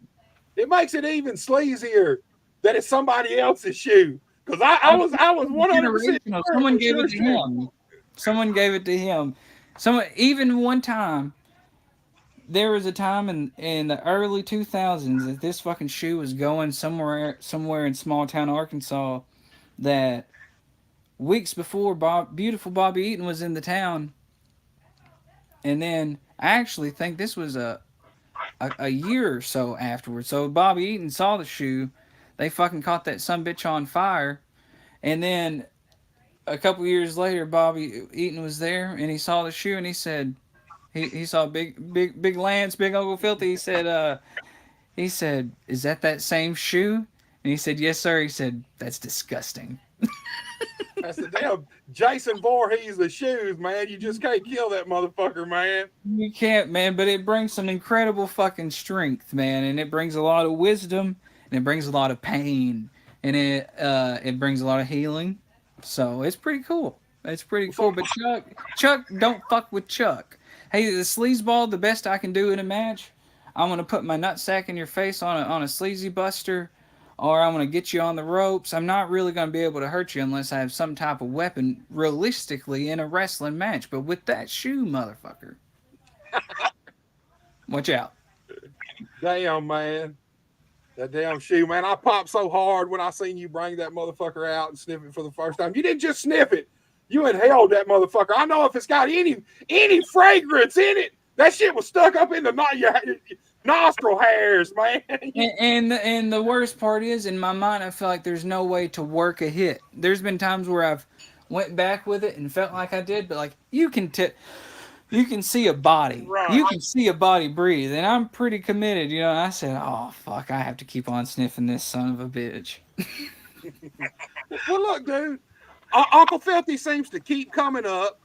[SPEAKER 1] it makes it even sleazier that it's somebody else's shoe. Because
[SPEAKER 2] I
[SPEAKER 1] I was
[SPEAKER 2] mean,
[SPEAKER 1] 100%
[SPEAKER 2] generational.
[SPEAKER 1] sure it
[SPEAKER 2] Someone
[SPEAKER 1] was
[SPEAKER 2] gave
[SPEAKER 1] your
[SPEAKER 2] it to
[SPEAKER 1] shoe.
[SPEAKER 2] him. Someone gave it to him. Someone even one time there was a time in the early 2000s that this fucking shoe was going somewhere in small town Arkansas that weeks before beautiful Bobby Eaton was in the town, and then I actually think this was a year or so afterwards. So Bobby Eaton saw the shoe, they fucking caught that son bitch on fire, and then a couple years later Bobby Eaton was there and he saw the shoe and he said he saw big Lance, big Uncle Filthy. He said, "Is that same shoe?" And he said, "Yes, sir." He said, "That's disgusting."
[SPEAKER 1] That's the damn Jason Voorhees of shoes, man. You just can't kill that motherfucker, man.
[SPEAKER 2] You can't, man, but it brings some incredible fucking strength, man, and it brings a lot of wisdom, and it brings a lot of pain, and it brings a lot of healing. So it's pretty cool. It's pretty cool.
[SPEAKER 1] So
[SPEAKER 2] But Chuck, don't fuck with Chuck. Hey, the sleazeball, the best I can do in a match. I'm gonna put my nutsack in your face on a sleazy buster, or I'm gonna get you on the ropes. I'm not really gonna be able to hurt you unless I have some type of weapon realistically in a wrestling match. But with that shoe, motherfucker, watch out.
[SPEAKER 1] Damn, man. That damn shoe, man. I popped so hard when I seen you bring that motherfucker out and sniff it for the first time. You didn't just sniff it. You inhaled that motherfucker. I know if it's got any fragrance in it, that shit was stuck up in the your nostril hairs, man.
[SPEAKER 2] And the worst part is, in my mind, I feel like there's no way to work a hit. There's been times where I've went back with it and felt like I did, but like you can see a body. You
[SPEAKER 1] Right.
[SPEAKER 2] can see a body breathe, and I'm pretty committed. You know, I said, "Oh fuck, I have to keep on sniffing this son of a bitch."
[SPEAKER 1] Well, look, dude. Uncle Filthy seems to keep coming up,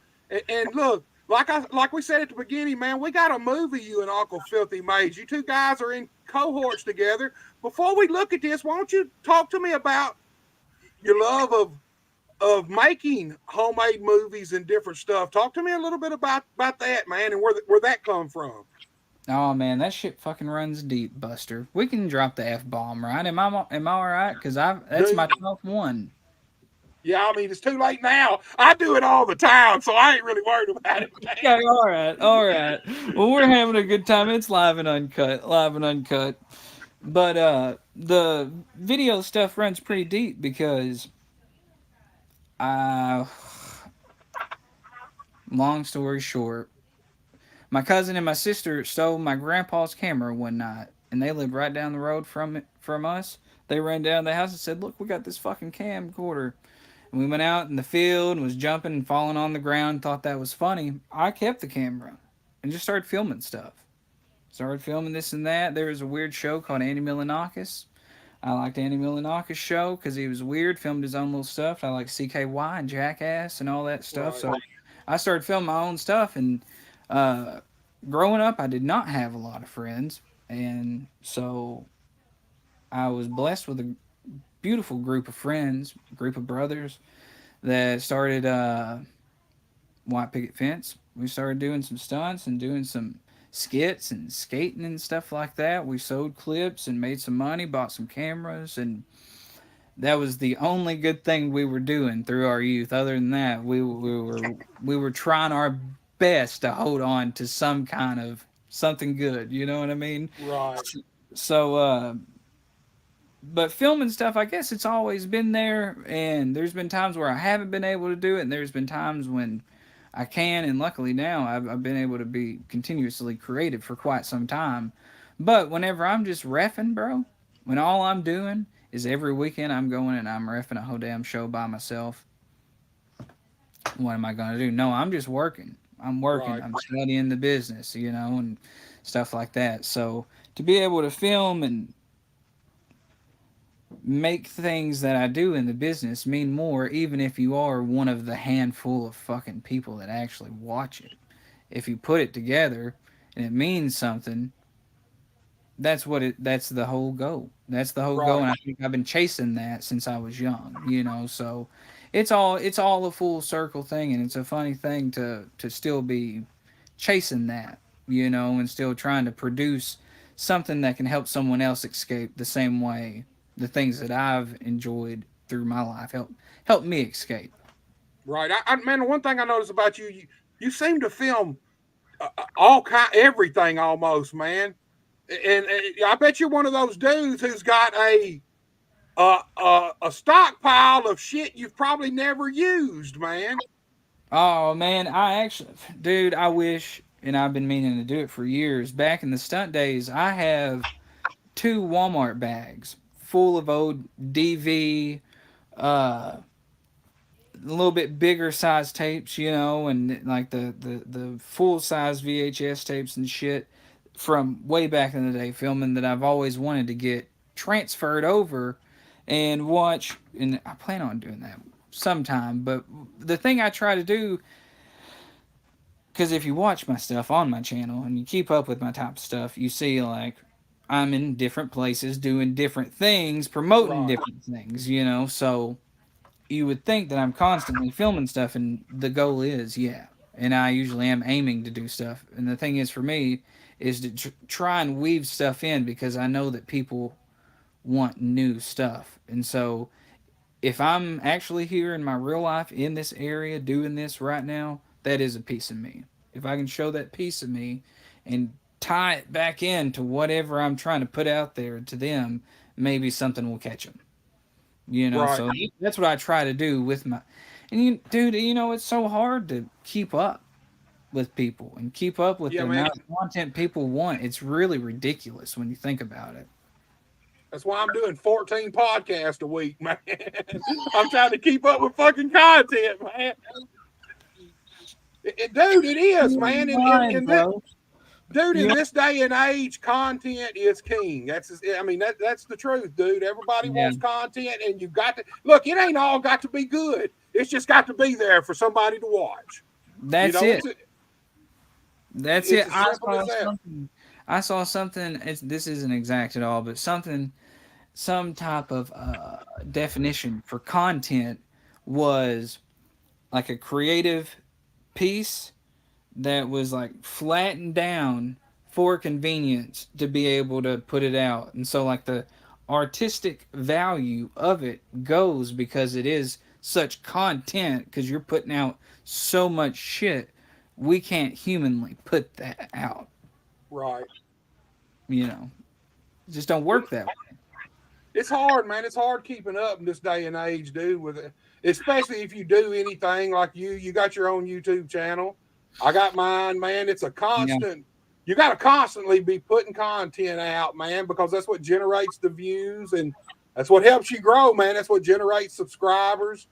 [SPEAKER 1] and look, like we said at the beginning, man, we got a movie you and Uncle Filthy made. You two guys are in cohorts together. Before we look at this, why don't you talk to me about your love of making homemade movies and different stuff? Talk to me a little bit about that, man, and where that come from.
[SPEAKER 2] Oh man, that shit fucking runs deep, Buster. We can drop the f bomb, right? Am I all right? Cause that's
[SPEAKER 1] Dude,
[SPEAKER 2] my 12th one.
[SPEAKER 1] yeah, I mean, it's too late now. I do it all the time, so I ain't really worried about it, man.
[SPEAKER 2] Okay, all right, all right. Well, we're having a good time. It's live and uncut. But the video stuff runs pretty deep because uh, long story short, my cousin and my sister stole my grandpa's camera one night, and they lived right down the road from us. They ran down the house and said, "Look, we got this fucking camcorder." And we went out in the field and was jumping and falling on the ground. Thought that was funny. I kept the camera and just started filming stuff. Started filming this and that. There was a weird show called Andy Milanakis. I liked Andy Milanakis' show because he was weird, filmed his own little stuff. I like CKY and Jackass and all that stuff.
[SPEAKER 1] Right.
[SPEAKER 2] So I started filming my own stuff. And uh, growing up, I did not have a lot of friends. And so I was blessed with a beautiful group of friends, group of brothers that started White Picket Fence. We started doing some stunts and doing some skits and skating and stuff like that. We sold clips and made some money, bought some cameras, and that was the only good thing we were doing through our youth. Other than that, we were trying our best to hold on to some kind of something good. You know what I mean?
[SPEAKER 1] Right.
[SPEAKER 2] So, but filming stuff, I guess it's always been there, and there's been times where I haven't been able to do it, and there's been times when I can, and luckily now I've been able to be continuously creative for quite some time. But whenever I'm just reffing, bro, when all I'm doing is every weekend I'm going and I'm reffing a whole damn show by myself, what am I going to do? No, I'm just working. I'm working.
[SPEAKER 1] Right.
[SPEAKER 2] I'm studying the business, you know, and stuff like that. So to be able to film and make things that I do in the business mean more, even if you are one of the handful of fucking people that actually watch it. If you put it together and it means something, that's the whole goal. That's the whole goal,
[SPEAKER 1] Right.
[SPEAKER 2] and I think I've been chasing that since I was young, you know, so it's all a full circle thing, and it's a funny thing to still be chasing that, you know, and still trying to produce something that can help someone else escape the same way the things that I've enjoyed through my life help me escape.
[SPEAKER 1] Right. Man, one thing I noticed about you seem to film all kind, everything almost, man. And I bet you're one of those dudes who's got a stockpile of shit you've probably never used, man.
[SPEAKER 2] Oh man, I actually, dude, I wish, and I've been meaning to do it for years. Back in the stunt days, I have two Walmart bags full of old DV, uh, a little bit bigger size tapes, you know, and like the full size VHS tapes and shit from way back in the day, filming that I've always wanted to get transferred over and watch. And I plan on doing that sometime. But the thing I try to do, because if you watch my stuff on my channel and you keep up with my type of stuff, you see like I'm in different places doing different things, promoting
[SPEAKER 1] Right.
[SPEAKER 2] different things, you know. So you would think that I'm constantly filming stuff, and the goal is, yeah, and I usually am aiming to do stuff. And the thing is, for me, is to try and weave stuff in because I know that people want new stuff. And so if I'm actually here in my real life in this area doing this right now, that is a piece of me. If I can show that piece of me and tie it back into whatever I'm trying to put out there to them, maybe something will catch them. You know,
[SPEAKER 1] Right.
[SPEAKER 2] so that's what I try to do with my. And you, dude, you know, it's so hard to keep up with people and keep up with
[SPEAKER 1] Yeah,
[SPEAKER 2] the
[SPEAKER 1] man.
[SPEAKER 2] amount of content people want. It's really ridiculous when you think about it.
[SPEAKER 1] That's why I'm doing 14 podcasts a week, man. I'm trying to keep up with fucking content, man. Dude, it is, man.
[SPEAKER 2] Fine, bro.
[SPEAKER 1] Dude, in this day and age, content is king. That's the truth, dude. Everybody wants content, and you've got to look. It ain't all got to be good. It's just got to be there for somebody to watch.
[SPEAKER 2] That's it. That's it. I saw something. This isn't exact at all, but something, some type of definition for content was like a creative piece that was like flattened down for convenience to be able to put it out. And so like the artistic value of it goes because it is such content because you're putting out so much shit. We can't humanly put that out.
[SPEAKER 1] Right.
[SPEAKER 2] You know, it just don't work that way.
[SPEAKER 1] It's hard, man. It's hard keeping up in this day and age, dude. With it, especially if you do anything like you got your own YouTube channel. I got mine, man. It's a constant. Yeah. You got to constantly be putting content out, man, because that's what generates the views and that's what helps you grow, man. That's what generates subscribers.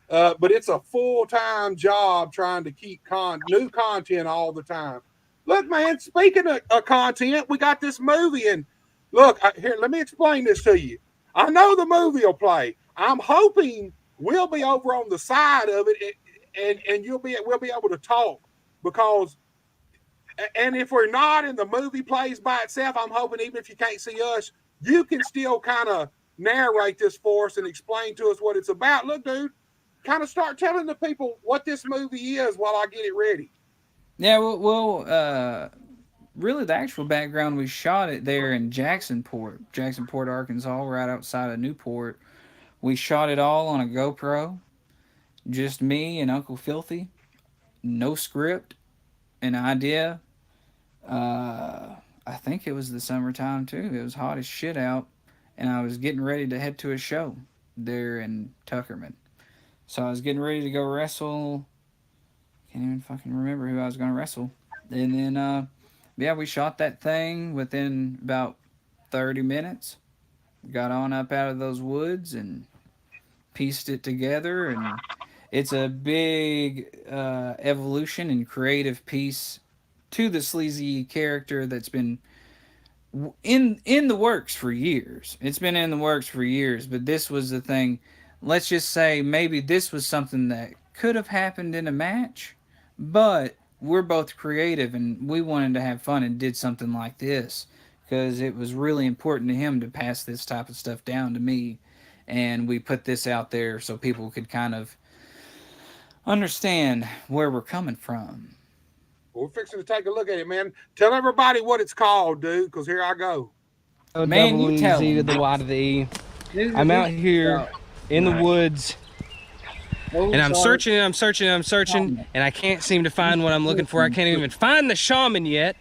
[SPEAKER 1] But it's a full-time job trying to keep new content all the time. Look, man, speaking of content, we got this movie. And look, here, let me explain this to you. I know the movie will play. I'm hoping we'll be over on the side of it and we'll be able to talk. Because, and if we're not and the movie plays by itself, I'm hoping even if you can't see us, you can still kind of narrate this for us and explain to us what it's about. Look, dude, kind of start telling the people what this movie is while I get it ready.
[SPEAKER 2] Yeah, well, really the actual background, we shot it there in Jacksonport, Arkansas, right outside of Newport. We shot it all on a GoPro, just me and Uncle Filthy. No script, an idea. I think it was the summertime too. It was hot as shit out, and I was getting ready to head to a show there in Tuckerman. So I was getting ready to go wrestle. Can't even fucking remember who I was going to wrestle. And then, yeah, we shot that thing within about 30 minutes. Got on up out of those woods and pieced it together, and it's a big evolution and creative piece to the Sleezy character that's been in the works for years. It's been in the works for years, but this was the thing. Let's just say maybe this was something that could have happened in a match, but we're both creative and we wanted to have fun and did something like this because it was really important to him to pass this type of stuff down to me. And we put this out there so people could kind of understand where we're coming from.
[SPEAKER 1] Well, we're fixing to take a look at it, man. Tell everybody what it's called, dude, because here I go.
[SPEAKER 2] Man, you tell
[SPEAKER 3] Z to the Y to the E. I'm out here in the woods, and I'm searching, and I can't seem to find what I'm looking for. I can't even find the shaman yet.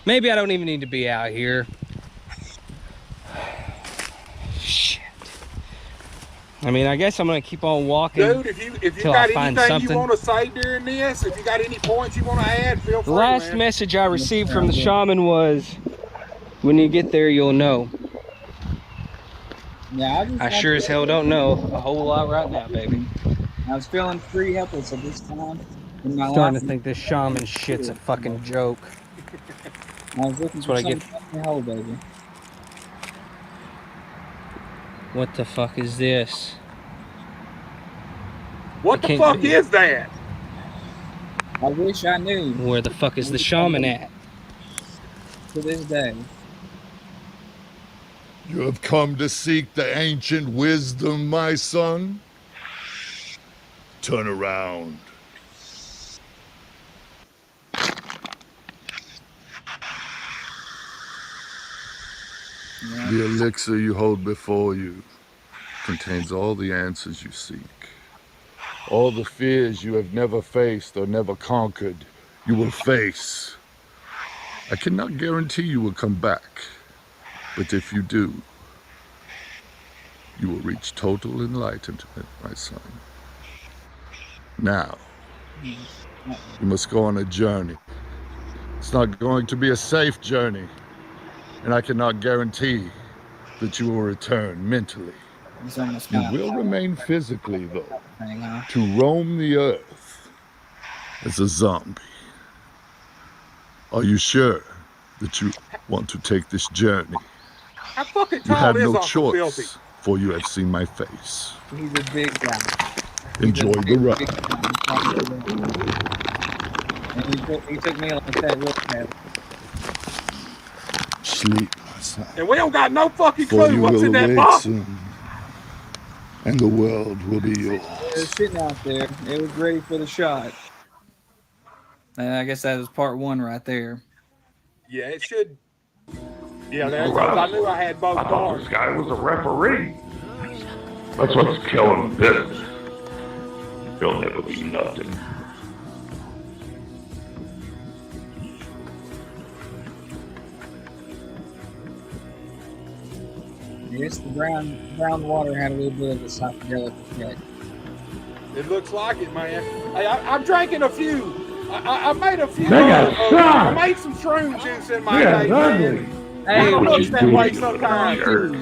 [SPEAKER 3] Maybe I don't even need to be out here. Shit. I mean, I guess I'm gonna keep on walking.
[SPEAKER 1] Dude, if you got anything you want to say during this, if you got any points you want to add, feel free.
[SPEAKER 3] The last message I received from the shaman was, "When you get there, you'll know."
[SPEAKER 2] Yeah,
[SPEAKER 3] I sure as hell don't know a whole lot right now, baby.
[SPEAKER 2] I was feeling pretty helpless at this time.
[SPEAKER 3] Starting to think this shaman shit's a fucking joke.
[SPEAKER 2] I was looking for something to hold, baby.
[SPEAKER 3] What the fuck is this?
[SPEAKER 1] What the fuck is that?
[SPEAKER 2] I wish I knew.
[SPEAKER 3] Where the fuck is the shaman at?
[SPEAKER 2] To this day.
[SPEAKER 4] You have come to seek the ancient wisdom, my son? turn around.
[SPEAKER 2] Yeah.
[SPEAKER 4] The elixir you hold before you contains all the answers you seek. All the fears you have never faced or never conquered, you will face. I cannot guarantee you will come back, but if you do, you will reach total enlightenment, my son. Now, you must go on a journey. It's not going to be a safe journey, and I cannot guarantee that you will return mentally. You will remain physically, though, to roam the earth as a zombie. Are you sure that you want to take this journey?
[SPEAKER 1] How fucking
[SPEAKER 4] You
[SPEAKER 1] tall
[SPEAKER 4] have
[SPEAKER 1] is
[SPEAKER 4] no
[SPEAKER 1] Uncle Filthy?
[SPEAKER 4] choice, for you have seen my face.
[SPEAKER 2] He's a big guy.
[SPEAKER 4] Enjoy the ride.
[SPEAKER 2] And he took me like that real fast.
[SPEAKER 4] Sleep, my son.
[SPEAKER 1] And we don't got no fucking
[SPEAKER 4] For
[SPEAKER 1] clue
[SPEAKER 4] you
[SPEAKER 1] what's
[SPEAKER 4] will
[SPEAKER 1] in that
[SPEAKER 4] awake
[SPEAKER 1] box.
[SPEAKER 4] soon, and the world will be yours.
[SPEAKER 2] It was sitting out there. It was ready for the shot. And I guess that was part 1 right there.
[SPEAKER 1] Yeah, it should. Yeah, there it goes. I knew I had both
[SPEAKER 5] I thought
[SPEAKER 1] bars.
[SPEAKER 5] this guy was a referee. That's what's killing the business. He'll never be nothing.
[SPEAKER 2] Yes, the brown water had a little bit of a psychedelic effect.
[SPEAKER 1] It looks like it, man. Hey, I'm drinking a few. I made a few.
[SPEAKER 5] They got
[SPEAKER 1] I
[SPEAKER 5] shot.
[SPEAKER 1] made some shroom juice in my
[SPEAKER 5] Yeah,
[SPEAKER 1] day,
[SPEAKER 5] ugly.
[SPEAKER 1] man.
[SPEAKER 2] Hey,
[SPEAKER 1] It looks that way
[SPEAKER 5] you
[SPEAKER 1] sometimes.
[SPEAKER 5] jerk.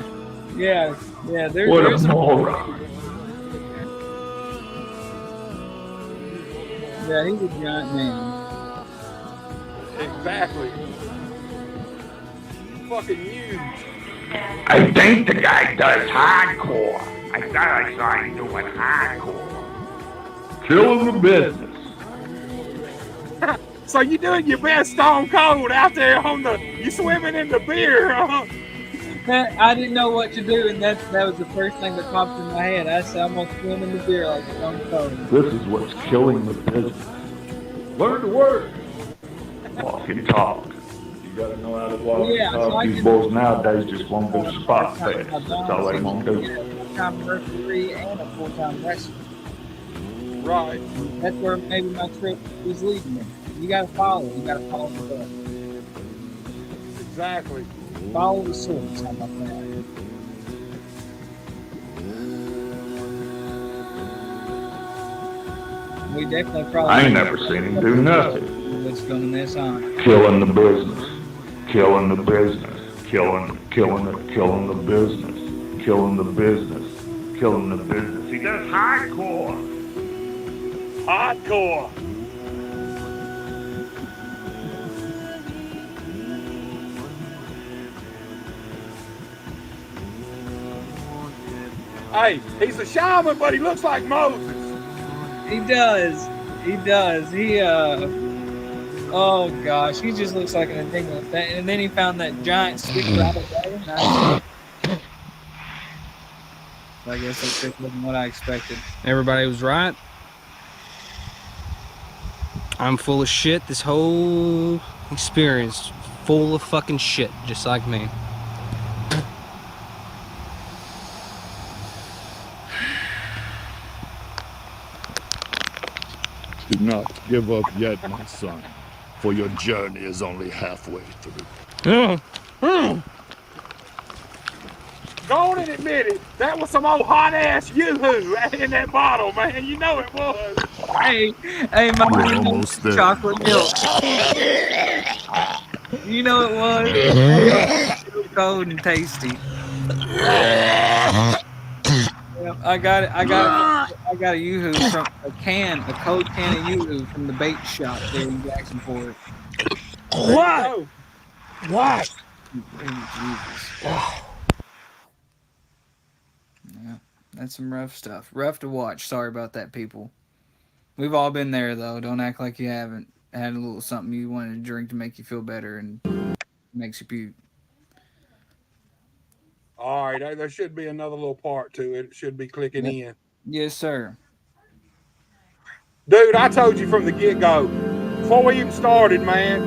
[SPEAKER 2] yeah,
[SPEAKER 5] What
[SPEAKER 2] there's
[SPEAKER 5] a
[SPEAKER 2] some.
[SPEAKER 5] moron.
[SPEAKER 2] Yeah, he's a giant man.
[SPEAKER 1] Exactly. Fucking huge.
[SPEAKER 5] I think the guy does hardcore. I thought I saw him doing hardcore. Killing the business.
[SPEAKER 1] So you doing your best Stone Cold out there on you swimming in the beer, huh?
[SPEAKER 2] I didn't know what to do, and that was the first thing that popped in my head. I said, I'm gonna swim in the beer like Stone Cold.
[SPEAKER 5] This is what's killing the business. Learn to work. Walk and talk. You gotta know how to walk and talk. These boys nowadays just won't do spot fest. That's all they won't do.
[SPEAKER 2] A full-time referee and a full-time wrestler.
[SPEAKER 1] Right.
[SPEAKER 2] That's where maybe my trip was leading me. You gotta follow. You gotta follow the ball.
[SPEAKER 1] Exactly.
[SPEAKER 2] Follow the source. How about that? We definitely probably.
[SPEAKER 5] I ain't never seen him do nothing.
[SPEAKER 2] What's filming this on?
[SPEAKER 5] Killing the business. Killing the business. Killing the business. Killing the business. Killing the business. He does hardcore.
[SPEAKER 1] Hardcore. Hey, he's a shaman, but he looks like Moses.
[SPEAKER 2] He does. He does. Oh gosh, he just looks like an enigma. And then he found that giant stick right away. I guess that wasn't what I expected.
[SPEAKER 3] Everybody was right. I'm full of shit. This whole experience full of fucking shit, just like me.
[SPEAKER 4] Do not give up yet, my son, for your journey is only halfway through.
[SPEAKER 1] Go on and admit it. That was some old hot ass yoo-hoo in that bottle, man. You know it was.
[SPEAKER 2] Hey, my
[SPEAKER 4] We're almost there.
[SPEAKER 2] chocolate milk. You know it was. It was cold and tasty. I got it. I got a yoo-hoo from a cold can of yoo-hoo from the bait shop there in Jackson Fort.
[SPEAKER 3] What? What?
[SPEAKER 2] Yeah, that's some rough stuff. Rough to watch. Sorry about that, people. We've all been there, though. Don't act like you haven't had a little something you wanted to drink to make you feel better and makes you puke.
[SPEAKER 1] All right, there should be another little part to it. It should be clicking in.
[SPEAKER 2] Yes, sir.
[SPEAKER 1] Dude, I told you from the get-go, before we even started, man,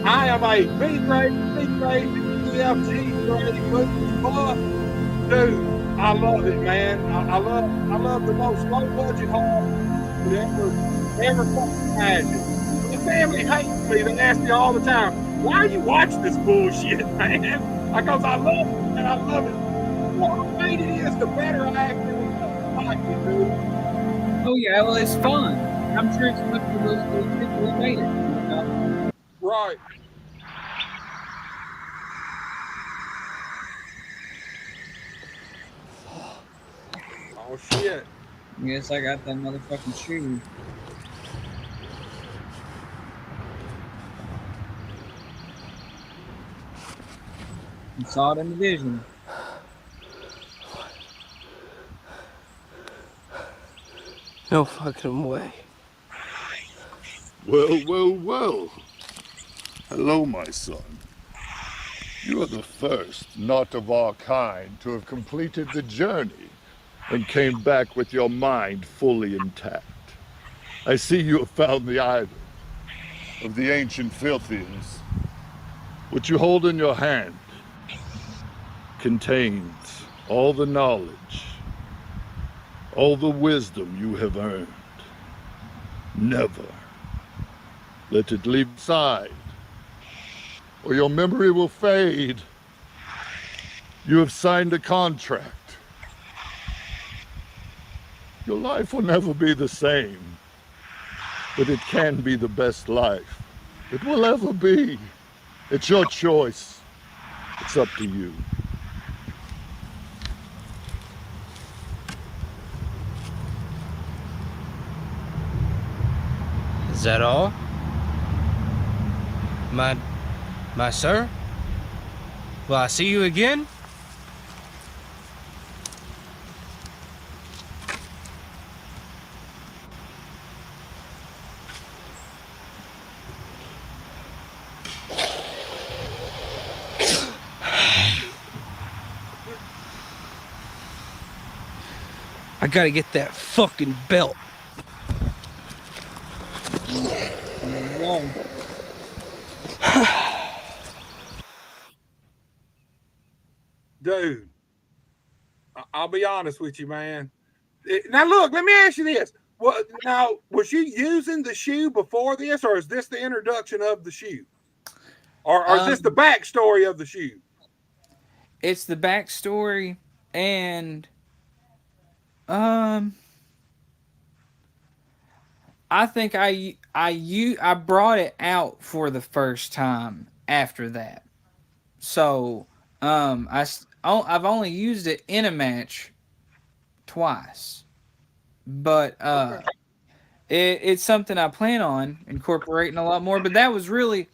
[SPEAKER 1] I am a B grade, EFG grade movie buff. Dude, I love it, man. I love the most low budget horror you ever fucking imagine. The family hates me. They ask me all the time, why you watch this bullshit, man? Because I love it, and I love it. The more paid it is, the better I actually like it, dude.
[SPEAKER 2] Oh yeah, well it's fun. I'm sure it's fun for those people who made it. You know?
[SPEAKER 1] Right. Oh shit.
[SPEAKER 2] Yes, I got that motherfucking shoe. You saw it in the vision.
[SPEAKER 3] No fucking way.
[SPEAKER 4] Well, well, well. Hello, my son. You are the first not of our kind to have completed the journey and came back with your mind fully intact. I see you have found the idol of the ancient filthiness. What you hold in your hand contains all the knowledge, all the wisdom you have earned. Never let it leave side, or your memory will fade. You have signed a contract. Your life will never be the same, but it can be the best life it will ever be. It's your choice. It's up to you.
[SPEAKER 3] Is that all? My sir? Will I see you again? I gotta get that fucking belt.
[SPEAKER 1] Dude, I'll be honest with you, man. Now, look, let me ask you this. Now, was you using the shoe before this, or is this the introduction of the shoe? Or is this the backstory of the shoe?
[SPEAKER 2] It's the backstory, and I think I brought it out for the first time after that. So I've only used it in a match twice, but it's something I plan on incorporating a lot more. But that was really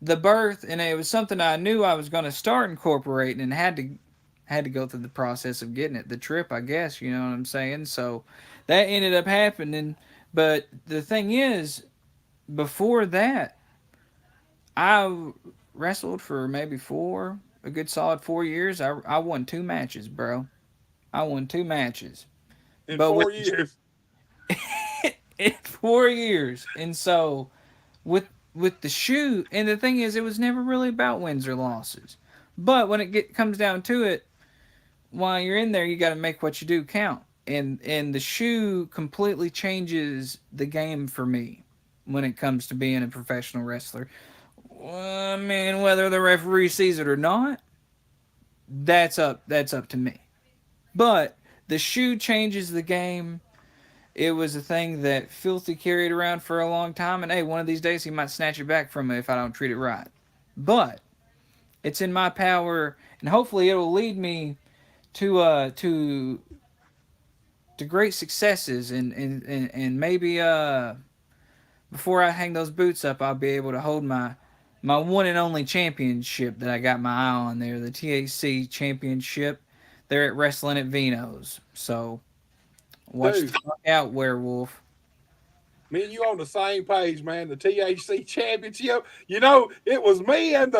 [SPEAKER 2] the birth, and it was something I knew I was going to start incorporating, and had to go through the process of getting it, the trip, I guess. You know what I'm saying? So that ended up happening. But the thing is, before that, I wrestled for maybe a good solid 4 years. I won 2 matches, bro. I won 2 matches.
[SPEAKER 1] In 4 years.
[SPEAKER 2] In 4 years. And so with the shoe, and the thing is, it was never really about wins or losses. But when it comes down to it, while you're in there, you got to make what you do count. And the shoe completely changes the game for me when it comes to being a professional wrestler. I mean, whether the referee sees it or not, that's up to me. But the shoe changes the game. It was a thing that Filthy carried around for a long time, and hey, one of these days he might snatch it back from me if I don't treat it right. But it's in my power, and hopefully it will lead me to great successes, and maybe before I hang those boots up, I'll be able to hold my one and only championship that I got my eye on there, the THC championship. They're at Wrestling at Vino's. So watch the fuck out, Werewolf.
[SPEAKER 1] Me and you on the same page, man. The THC championship. You know, it was me and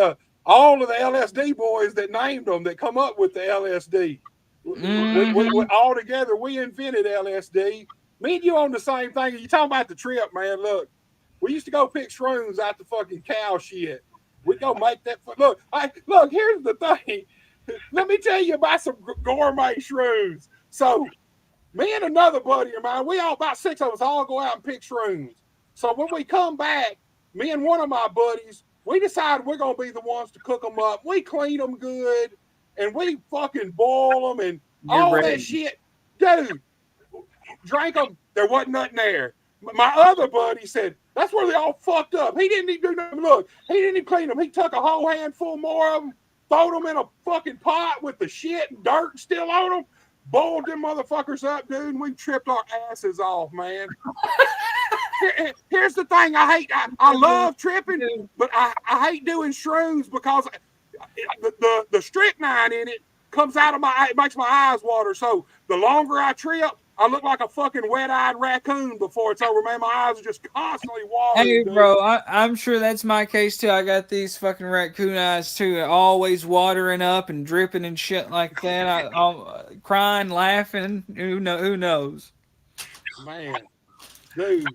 [SPEAKER 1] all of the LSD boys that named them, that come up with the LSD. All together, we invented LSD. Me and you on the same thing. You talking about the trip, man? Look, we used to go pick shrooms out the fucking cow shit. We go make that. Look. Here's the thing. Let me tell you about some gourmet shrooms. So, me and another buddy of mine, we all about 6 of us all go out and pick shrooms. So when we come back, me and one of my buddies, we decide we're gonna be the ones to cook them up. We clean them good, and we fucking boil them and all that shit, dude. Drank them. There wasn't nothing there. My other buddy said that's where they all fucked up. He didn't even do nothing. Look, he didn't even clean them. He took a whole handful more of them, throwed them in a fucking pot with the shit and dirt still on them, boiled them motherfuckers up, dude. And we tripped our asses off, man. Here's the thing. I love tripping, but I hate doing shrooms because the strychnine in it comes out of it makes my eyes water. So the longer I trip, I look like a fucking wet-eyed raccoon before it's over, man. My eyes are just constantly watering.
[SPEAKER 2] Hey, bro, I'm sure that's my case, too. I got these fucking raccoon eyes, too. Always watering up and dripping and shit like that. I'm crying, laughing. Who knows?
[SPEAKER 1] Man, dude,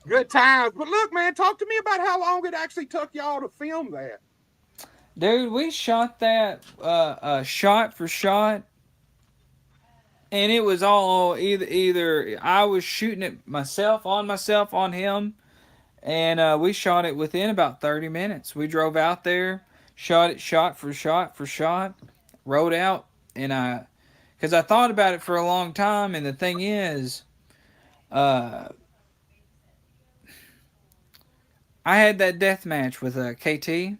[SPEAKER 1] good times. But look, man, talk to me about how long it actually took y'all to film that.
[SPEAKER 2] Dude, we shot that shot for shot. And it was all either I was shooting it myself, on him, and we shot it within about 30 minutes. We drove out there, shot it shot for shot, rode out, and because I thought about it for a long time, and the thing is, I had that death match with KT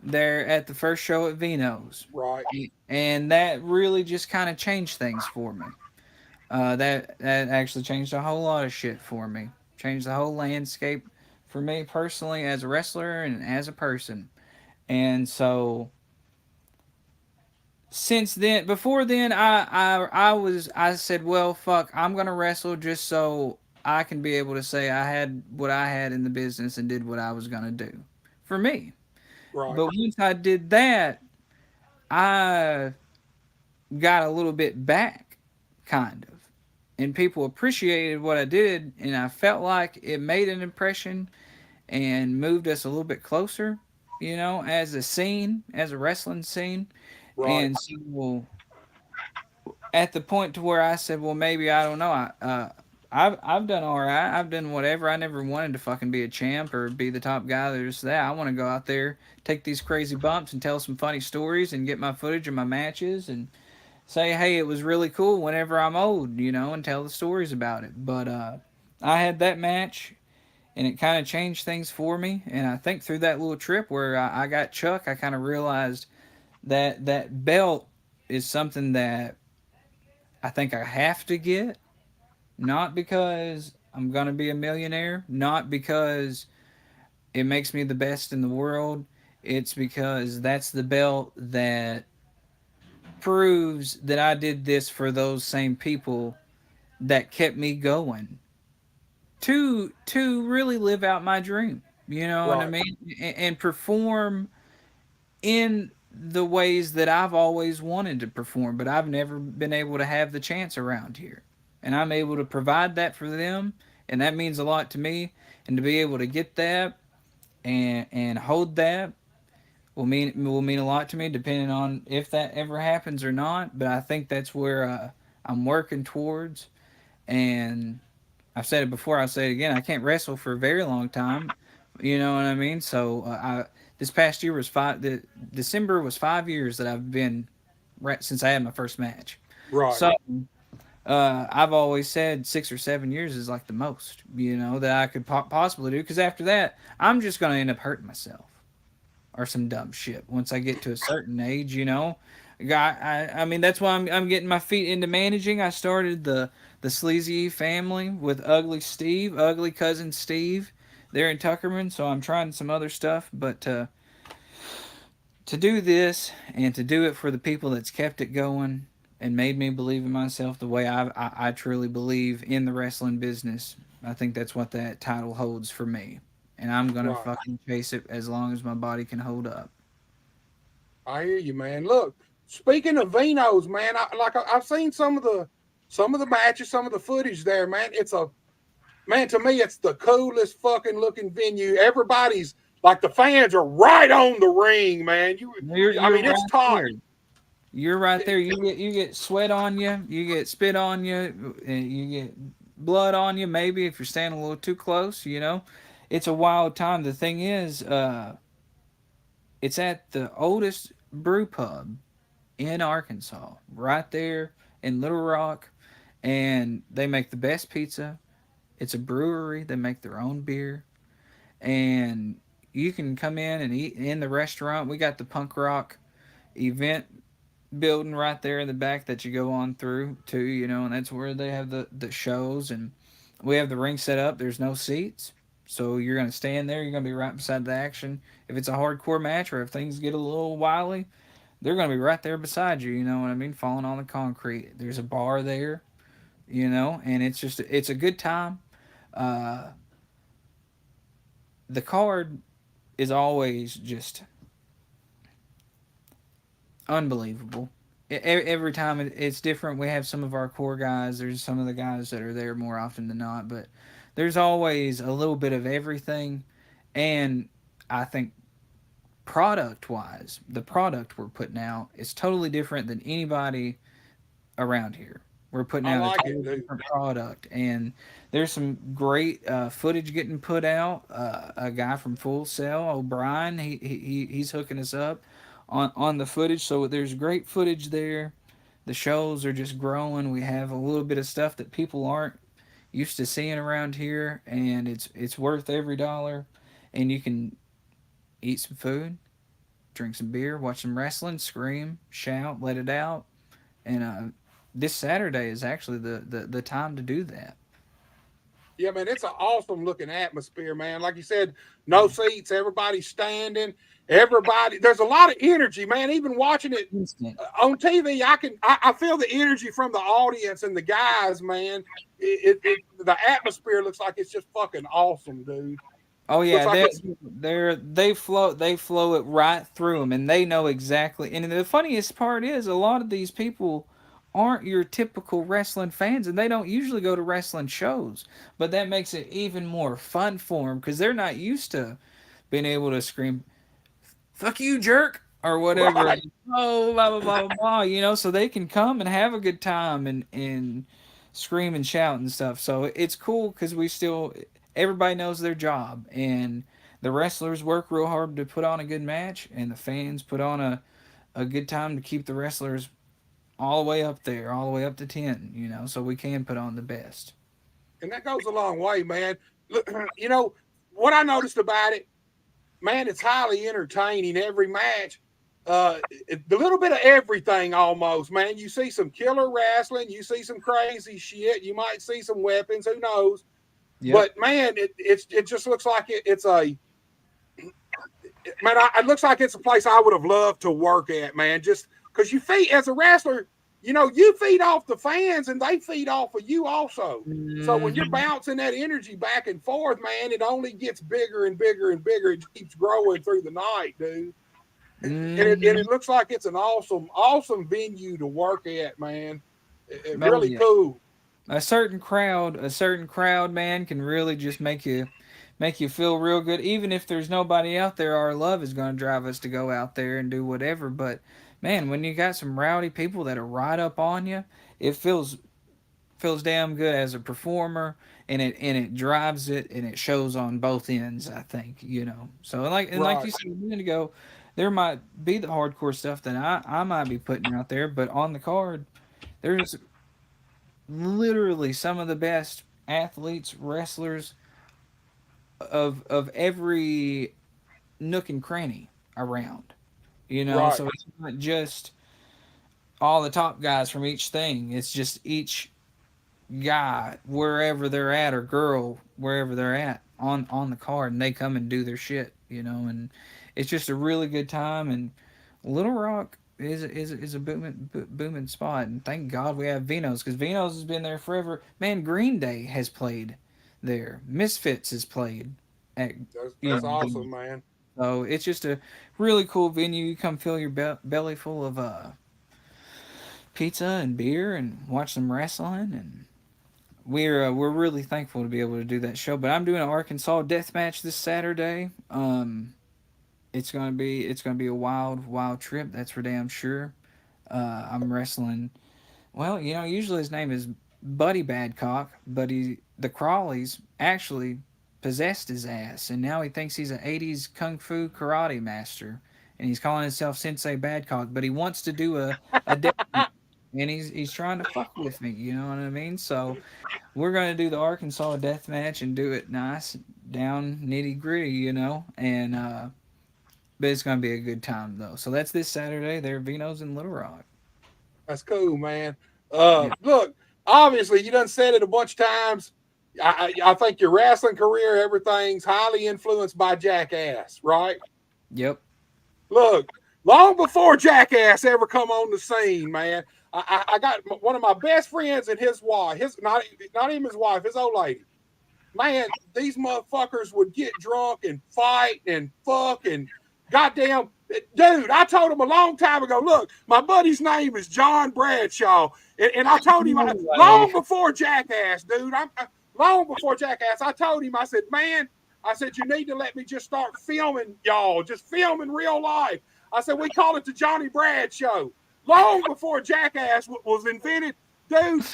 [SPEAKER 2] there at the first show at Vino's.
[SPEAKER 1] Right.
[SPEAKER 2] And that really just kind of changed things for me. That actually changed a whole lot of shit for me. Changed the whole landscape for me personally as a wrestler and as a person. And so since then, before then, I said, well, fuck, I'm gonna wrestle just so I can be able to say I had what I had in the business and did what I was gonna do for me.
[SPEAKER 1] Right.
[SPEAKER 2] But once I did that, I got a little bit back, kind of. And people appreciated what I did, and I felt like it made an impression and moved us a little bit closer, as a scene, as a wrestling scene. Right. And so at the point to where I said, well, maybe, I don't know, I've done all right. I've done whatever. I never wanted to fucking be a champ or be the top guy. There's that. I want to go out there, take these crazy bumps and tell some funny stories and get my footage of my matches and say, hey, it was really cool whenever I'm old, and tell the stories about it. But I had that match, and it kind of changed things for me. And I think through that little trip where I got Chuck, I kind of realized that that belt is something that I think I have to get. Not because I'm going to be a millionaire, not because it makes me the best in the world. It's because that's the belt that proves that I did this for those same people that kept me going to really live out my dream. You know what I mean? And perform in the ways that I've always wanted to perform, but I've never been able to have the chance around here. And I'm able to provide that for them, and that means a lot to me. And to be able to get that and hold that will mean a lot to me, depending on if that ever happens or not. But I think that's where I'm working towards. And I've said it before, I'll say it again. I can't wrestle for a very long time. You know what I mean? So this past year was December was 5 years that I've been since I had my first match.
[SPEAKER 1] Right.
[SPEAKER 2] So I've always said 6 or 7 years is like the most, that I could possibly do. Because after that, I'm just going to end up hurting myself or some dumb shit once I get to a certain age, I mean, that's why I'm getting my feet into managing. I started the Sleezy family with Ugly Cousin Steve. They're in Tuckerman, so I'm trying some other stuff. But to do this and to do it for the people that's kept it going and made me believe in myself the way I truly believe in the wrestling business, I think that's what that title holds for me. And I'm going to fucking chase it as long as my body can hold up.
[SPEAKER 1] I hear you, man. Look, speaking of Vinos, man, I've seen some of some of the matches, some of the footage there, man. Man, to me, it's the coolest fucking looking venue. Everybody's like the fans are right on the ring, man. I mean, it's tight.
[SPEAKER 2] You're right there. You get sweat on you, you get spit on you, and you get blood on you. Maybe if you're standing a little too close, it's a wild time. The thing is, it's at the oldest brew pub in Arkansas, right there in Little Rock, and they make the best pizza. It's a brewery. They make their own beer, and you can come in and eat in the restaurant. We got the punk rock event building right there in the back that you go on through to, and that's where they have the shows, and we have the ring set up. There's no seats, so you're going to stand there. You're going to be right beside the action. If it's a hardcore match or if things get a little wily, they're going to be right there beside you, you know what I mean, falling on the concrete. There's a bar there, and it's a good time. uh the card is always just unbelievable. Every time it's different. We have some of our core guys. There's some of the guys that are there more often than not, but there's always a little bit of everything. And I think product wise, the product we're putting out is totally different than anybody around here. We're putting out a totally different product, and there's some great footage getting put out. A guy from Full Sail, O'Brien, he's hooking us up on the footage, so there's great footage there. The shows are just growing. We have a little bit of stuff that people aren't used to seeing around here, and it's worth every dollar. And you can eat some food, drink some beer, watch some wrestling, scream, shout, let it out, and this Saturday is actually the time to do that.
[SPEAKER 1] Yeah, man, it's an awesome looking atmosphere, man. Like you said, no seats, everybody's standing, everybody. There's a lot of energy, man. Even watching it on TV, I feel the energy from the audience and the guys, man. The atmosphere looks like it's just fucking awesome, dude.
[SPEAKER 2] Oh yeah, like they flow it right through them, and they know exactly. And the funniest part is, a lot of these people aren't your typical wrestling fans, and they don't usually go to wrestling shows. But that makes it even more fun for them because they're not used to being able to scream, "Fuck you, jerk," or whatever. Right. Oh, blah blah blah blah. So they can come and have a good time and scream and shout and stuff. So it's cool because everybody knows their job, and the wrestlers work real hard to put on a good match, and the fans put on a good time to keep the wrestlers all the way up there, all the way up to 10, so we can put on the best.
[SPEAKER 1] And that goes a long way, man. Look, what I noticed about it, man, it's highly entertaining every match. A little bit of everything almost, man. You see some killer wrestling, you see some crazy shit, you might see some weapons, who knows? Yep. But man, it just looks like it's a man. It looks like it's a place I would have loved to work at, man. Just because you feed as a wrestler, you feed off the fans and they feed off of you also. Mm-hmm. So when you're bouncing that energy back and forth, man, it only gets bigger and bigger and bigger. It keeps growing through the night, dude. Mm-hmm. And it looks like it's an awesome venue to work at, man. Really cool.
[SPEAKER 2] A certain crowd, man, can really just make you feel real good. Even if there's nobody out there, our love is going to drive us to go out there and do whatever. But man, when you got some rowdy people that are right up on you, it feels damn good as a performer, and it drives it, and it shows on both ends, I think, So like you said a minute ago, there might be the hardcore stuff that I might be putting out there, but on the card, there's literally some of the best athletes, wrestlers of every nook and cranny around, Right. So it's not just all the top guys from each thing. It's just each guy wherever they're at, or girl wherever they're at on the card, and they come and do their shit, and it's just a really good time. And Little Rock is a booming spot, and thank God we have Vino's, because Vino's has been there forever. Man, Green Day has played there. Misfits has played at.
[SPEAKER 1] That's awesome, man.
[SPEAKER 2] So it's just a really cool venue. You come fill your belly full of pizza and beer and watch some wrestling, and we're really thankful to be able to do that show. But I'm doing an Arkansas death match this Saturday. It's gonna be a wild trip. That's for damn sure. I'm wrestling. Well, usually his name is Buddy Badcock, but the Crawleys actually possessed his ass, and now he thinks he's an '80s kung fu karate master, and he's calling himself Sensei Badcock. But he wants to do a death match, and he's trying to fuck with me. You know what I mean? So we're gonna do the Arkansas death match and do it nice, down nitty gritty, and but it's gonna be a good time though. So that's this Saturday. There at Vino's in Little Rock.
[SPEAKER 1] That's cool, man.
[SPEAKER 2] Yeah.
[SPEAKER 1] Look, obviously you done said it a bunch of times. I think your wrestling career, everything's highly influenced by Jackass, right?
[SPEAKER 2] Yep.
[SPEAKER 1] Look, long before Jackass ever come on the scene, man, I got one of my best friends and his wife, not even his wife, his old lady. Man, these motherfuckers would get drunk and fight and fuck and goddamn. Dude, I told him a long time ago, look, my buddy's name is John Bradshaw. And I told him, long before Jackass, dude, long before Jackass, I told him, I said, man, you need to let me just start filming y'all, just filming real life. I said, we call it the Johnny Brad Show. Long before Jackass was invented, dude,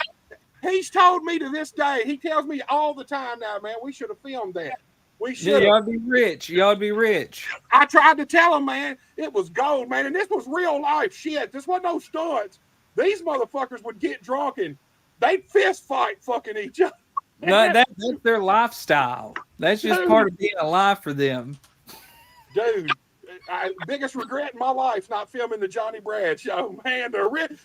[SPEAKER 1] he's told me to this day, he tells me all the time now, man, we should have filmed that. We should.
[SPEAKER 2] Y'all be rich. Y'all be rich.
[SPEAKER 1] I tried to tell him, man, it was gold, man. And this was real life shit. This wasn't no stunts. These motherfuckers would get drunk and they'd fist fight fucking each other.
[SPEAKER 2] No, that's their lifestyle. That's just part of being alive for them.
[SPEAKER 1] Dude, biggest regret in my life not filming the Johnny Brad Show, man.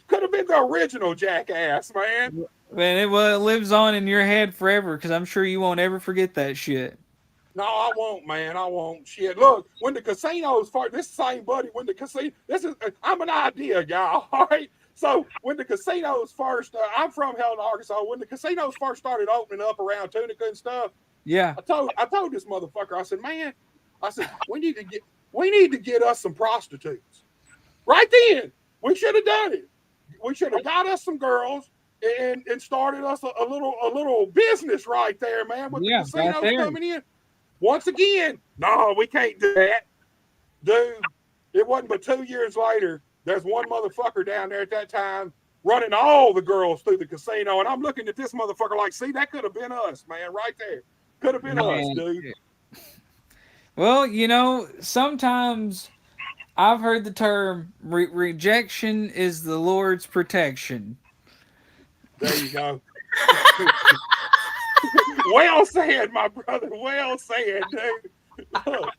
[SPEAKER 1] Could have been the original Jackass, man.
[SPEAKER 2] Man, it lives on in your head forever because I'm sure you won't ever forget that shit.
[SPEAKER 1] No, I won't, man. I won't. Shit. Look, when the casinos first, this same buddy, when the casino, I'm an idea guy, all right? So when the casinos first, I'm from Helena, Arkansas. When the casinos first started opening up around Tunica and stuff,
[SPEAKER 2] yeah,
[SPEAKER 1] I told this motherfucker, I said, man, we need to get us some prostitutes. Right then, we should have done it. We should have got us some girls and started us a little business right there, man. With the casinos coming in. Once again, no, we can't do that. Dude, it wasn't but 2 years later, there's one motherfucker down there at that time running all the girls through the casino. And I'm looking at this motherfucker like, see, that could have been us, man, right there. Could have been us, dude.
[SPEAKER 2] Well, sometimes I've heard the term rejection is the Lord's protection.
[SPEAKER 1] There you go. Well said, my brother. Well said, dude. Look,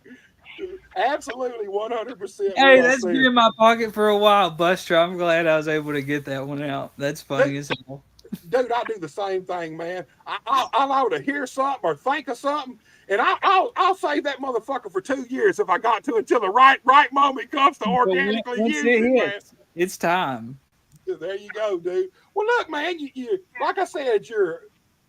[SPEAKER 1] absolutely 100%.
[SPEAKER 2] Hey, that's been in my pocket for a while, Buster. I'm glad I was able to get that one out. That's funny as hell.
[SPEAKER 1] Dude, I do the same thing, man. I'll know to hear something or think of something, and I'll save that motherfucker for 2 years if I got to, until the right moment comes to organically use it, man.
[SPEAKER 2] It's time.
[SPEAKER 1] There you go, dude. Well, look, man, you like I said, you're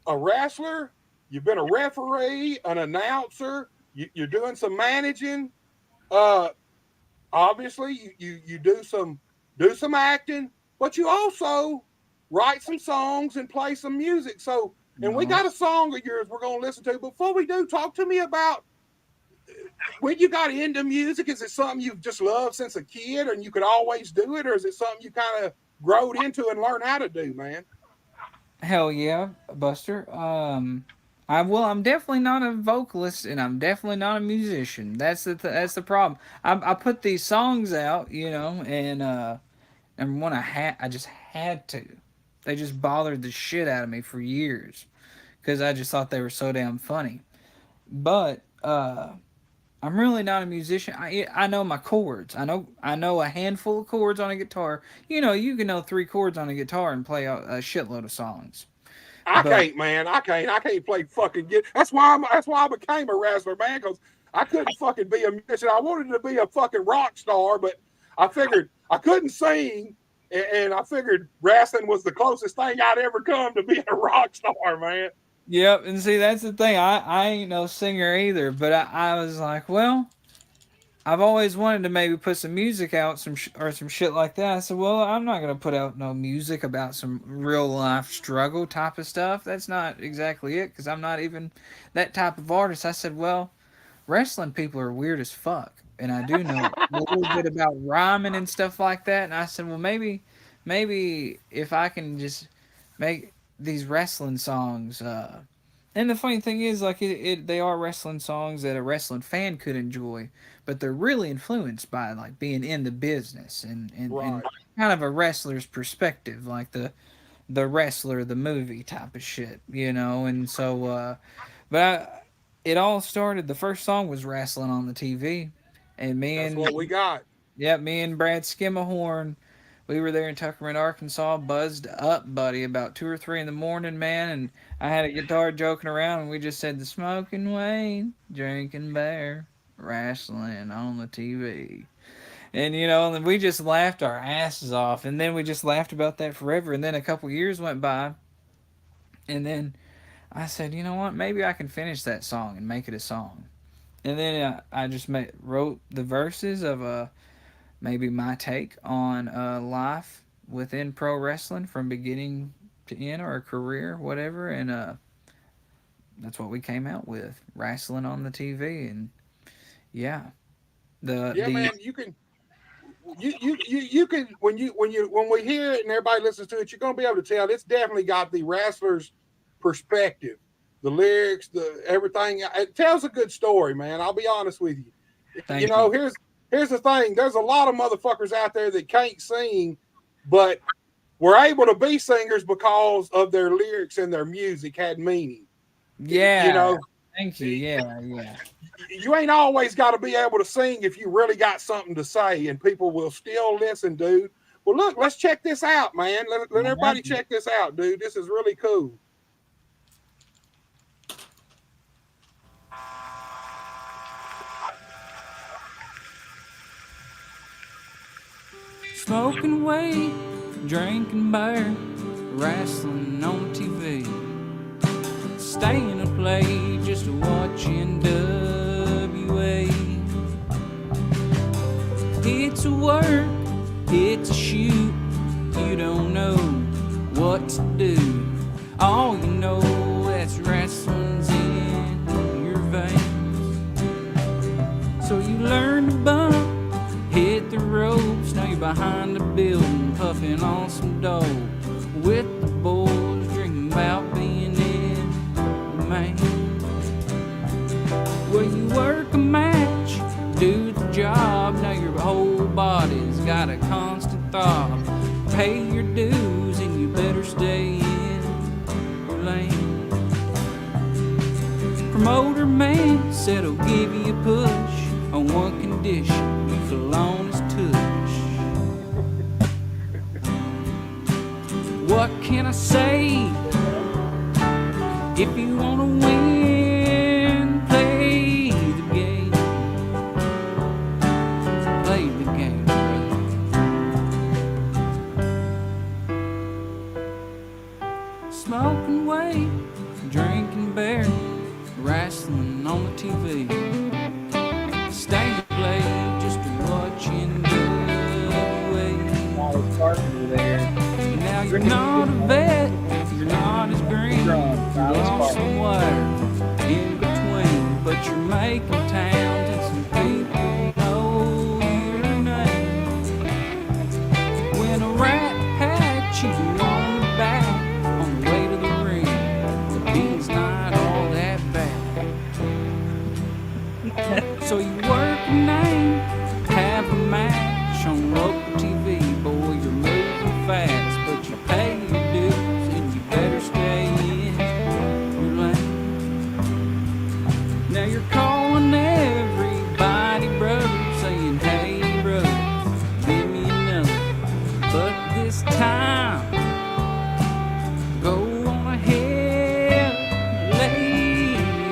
[SPEAKER 1] a wrestler. You've been a referee, an announcer. You're doing some managing. Obviously, you do some acting, but you also write some songs and play some music. So, and we got a song of yours we're going to listen to. Before we do, talk to me about when you got into music. Is it something you've just loved since a kid and you could always do it? Or is it something you kind of growed into and learned how to do, man?
[SPEAKER 2] Hell yeah, Buster. I'm definitely not a vocalist, and I'm definitely not a musician. That's the problem. I put these songs out, and when I just had to. They just bothered the shit out of me for years, because I just thought they were so damn funny. But I'm really not a musician. I know my chords. I know a handful of chords on a guitar. You can know 3 chords on a guitar and play a shitload of songs.
[SPEAKER 1] I can't, man. I can't play fucking guitar. That's why I became a wrestler, man, because I couldn't fucking be a musician. I wanted to be a fucking rock star, but I figured I couldn't sing, and I figured wrestling was the closest thing I'd ever come to being a rock star, man.
[SPEAKER 2] Yep, and see, that's the thing. I ain't no singer either, but I was like, well, I've always wanted to maybe put some music out, or some shit like that. I said, well, I'm not gonna put out no music about some real life struggle type of stuff. That's not exactly it, because I'm not even that type of artist. I said, well, wrestling people are weird as fuck, and I do know a little bit about rhyming and stuff like that. And I said, well, maybe if I can just make these wrestling songs. And the funny thing is, like, they are wrestling songs that a wrestling fan could enjoy, but they're really influenced by like being in the business and
[SPEAKER 1] Right.
[SPEAKER 2] kind of a wrestler's perspective, like the wrestler, the movie type of shit, you know. And so, but it all started. The first song was wrestling on the TV, and
[SPEAKER 1] That's what we got.
[SPEAKER 2] me and Brad Skimahorn, we were there in Tuckerman, Arkansas, buzzed up, buddy, about 2 or 3 in the morning, man. And I had a guitar joking around, and we just said the smoking Wayne, drinking bear, wrestling on the TV. And you know, and we just laughed our asses off, and then we just laughed about that forever. And then a couple years went by, and then I said, you know what, maybe I can finish that song and make it a song. And then I just wrote the verses of maybe my take on life within pro wrestling from beginning to end, or a career, whatever. And that's what we came out with, wrestling on the TV. And yeah,
[SPEAKER 1] Yeah, man, you can when we hear it and everybody listens to it, you're gonna be able to tell it's definitely got the wrestler's perspective, the lyrics, the everything. It tells a good story, man. I'll be honest with you.
[SPEAKER 2] Thank you.
[SPEAKER 1] Here's the thing. There's a lot of motherfuckers out there that can't sing, but were able to be singers because of their lyrics and their music had meaning.
[SPEAKER 2] Yeah.
[SPEAKER 1] You know.
[SPEAKER 2] Thank you. Yeah.
[SPEAKER 1] You ain't always got to be able to sing if you really got something to say, and people will still listen, dude. Well, look, let's check this out, man. Let everybody check this out, dude. This is really cool.
[SPEAKER 2] Smoking weed, drinking beer, wrestling on TV. Staying up late just watching WA. It's a work, it's a shoot. You don't know what to do. All you know that's wrestling's in your veins. So you learn to bump, hit the ropes. Now you're behind the building, puffing on some dough with the boys, dreaming about being in the main. Well, you work a match, do the job. Now your whole body's got a constant throb. Pay your dues and you better stay in your lane. Promoter man said he'll give you a push on one condition: you fill on his tush. What can I say? If you wanna win, play the game. Play the game, brother. Smoking weed, drinking beer, wrestling on the TV. Staying up late just watching WA. Now you're not a vet, you're not as green. You're lost somewhere in between, but you're making towns and some people know your name. When a rat had you on the back on the way to the ring, the beat's not all that bad. So you work a name, have a match on local TV. Boy, you're moving fast, but you pay your dues and you better stay in your lane. Now you're calling everybody brother, saying, hey brother, give me another. But this time, go on ahead, lay it in.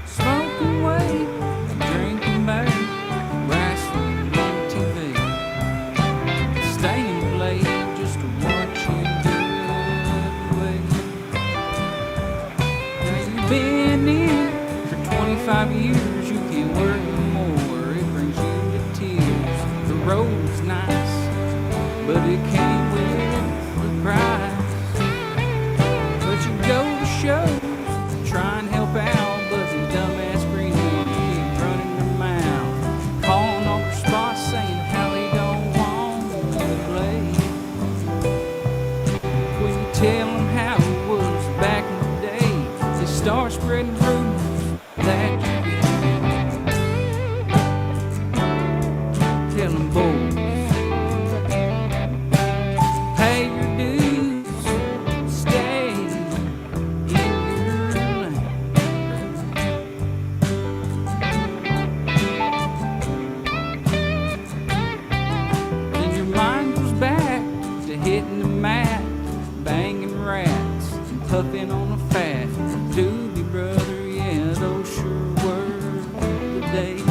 [SPEAKER 2] Smoking weed, drinking beer, wrestling on TV. Staying road's nice, but it came with a price. But you go to shows, try and help out, but these dumbass greenhorns keep running their mouth, calling on their spots, saying how they don't want to play. When you tell them how it was back in the day, they start spreading rumors that you get. Tell them boys, pay your dues, stay in your lane. Then your mind goes back to hitting the mat, banging rats, and puffing on a fat doobie brother. Yeah, those sure were the days.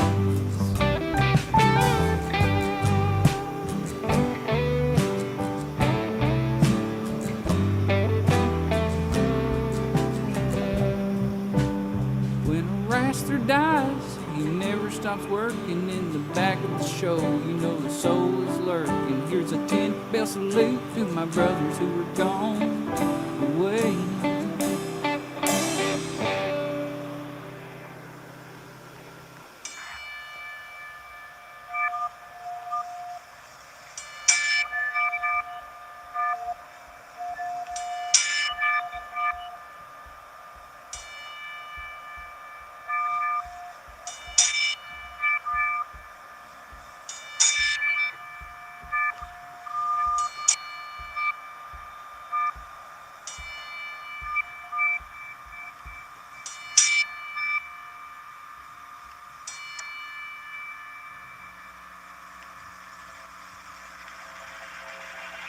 [SPEAKER 2] When a wrestler dies, he never stops working in the back of the show. You know the soul is lurking. Here's a 10-bell salute to my brothers who are gone away.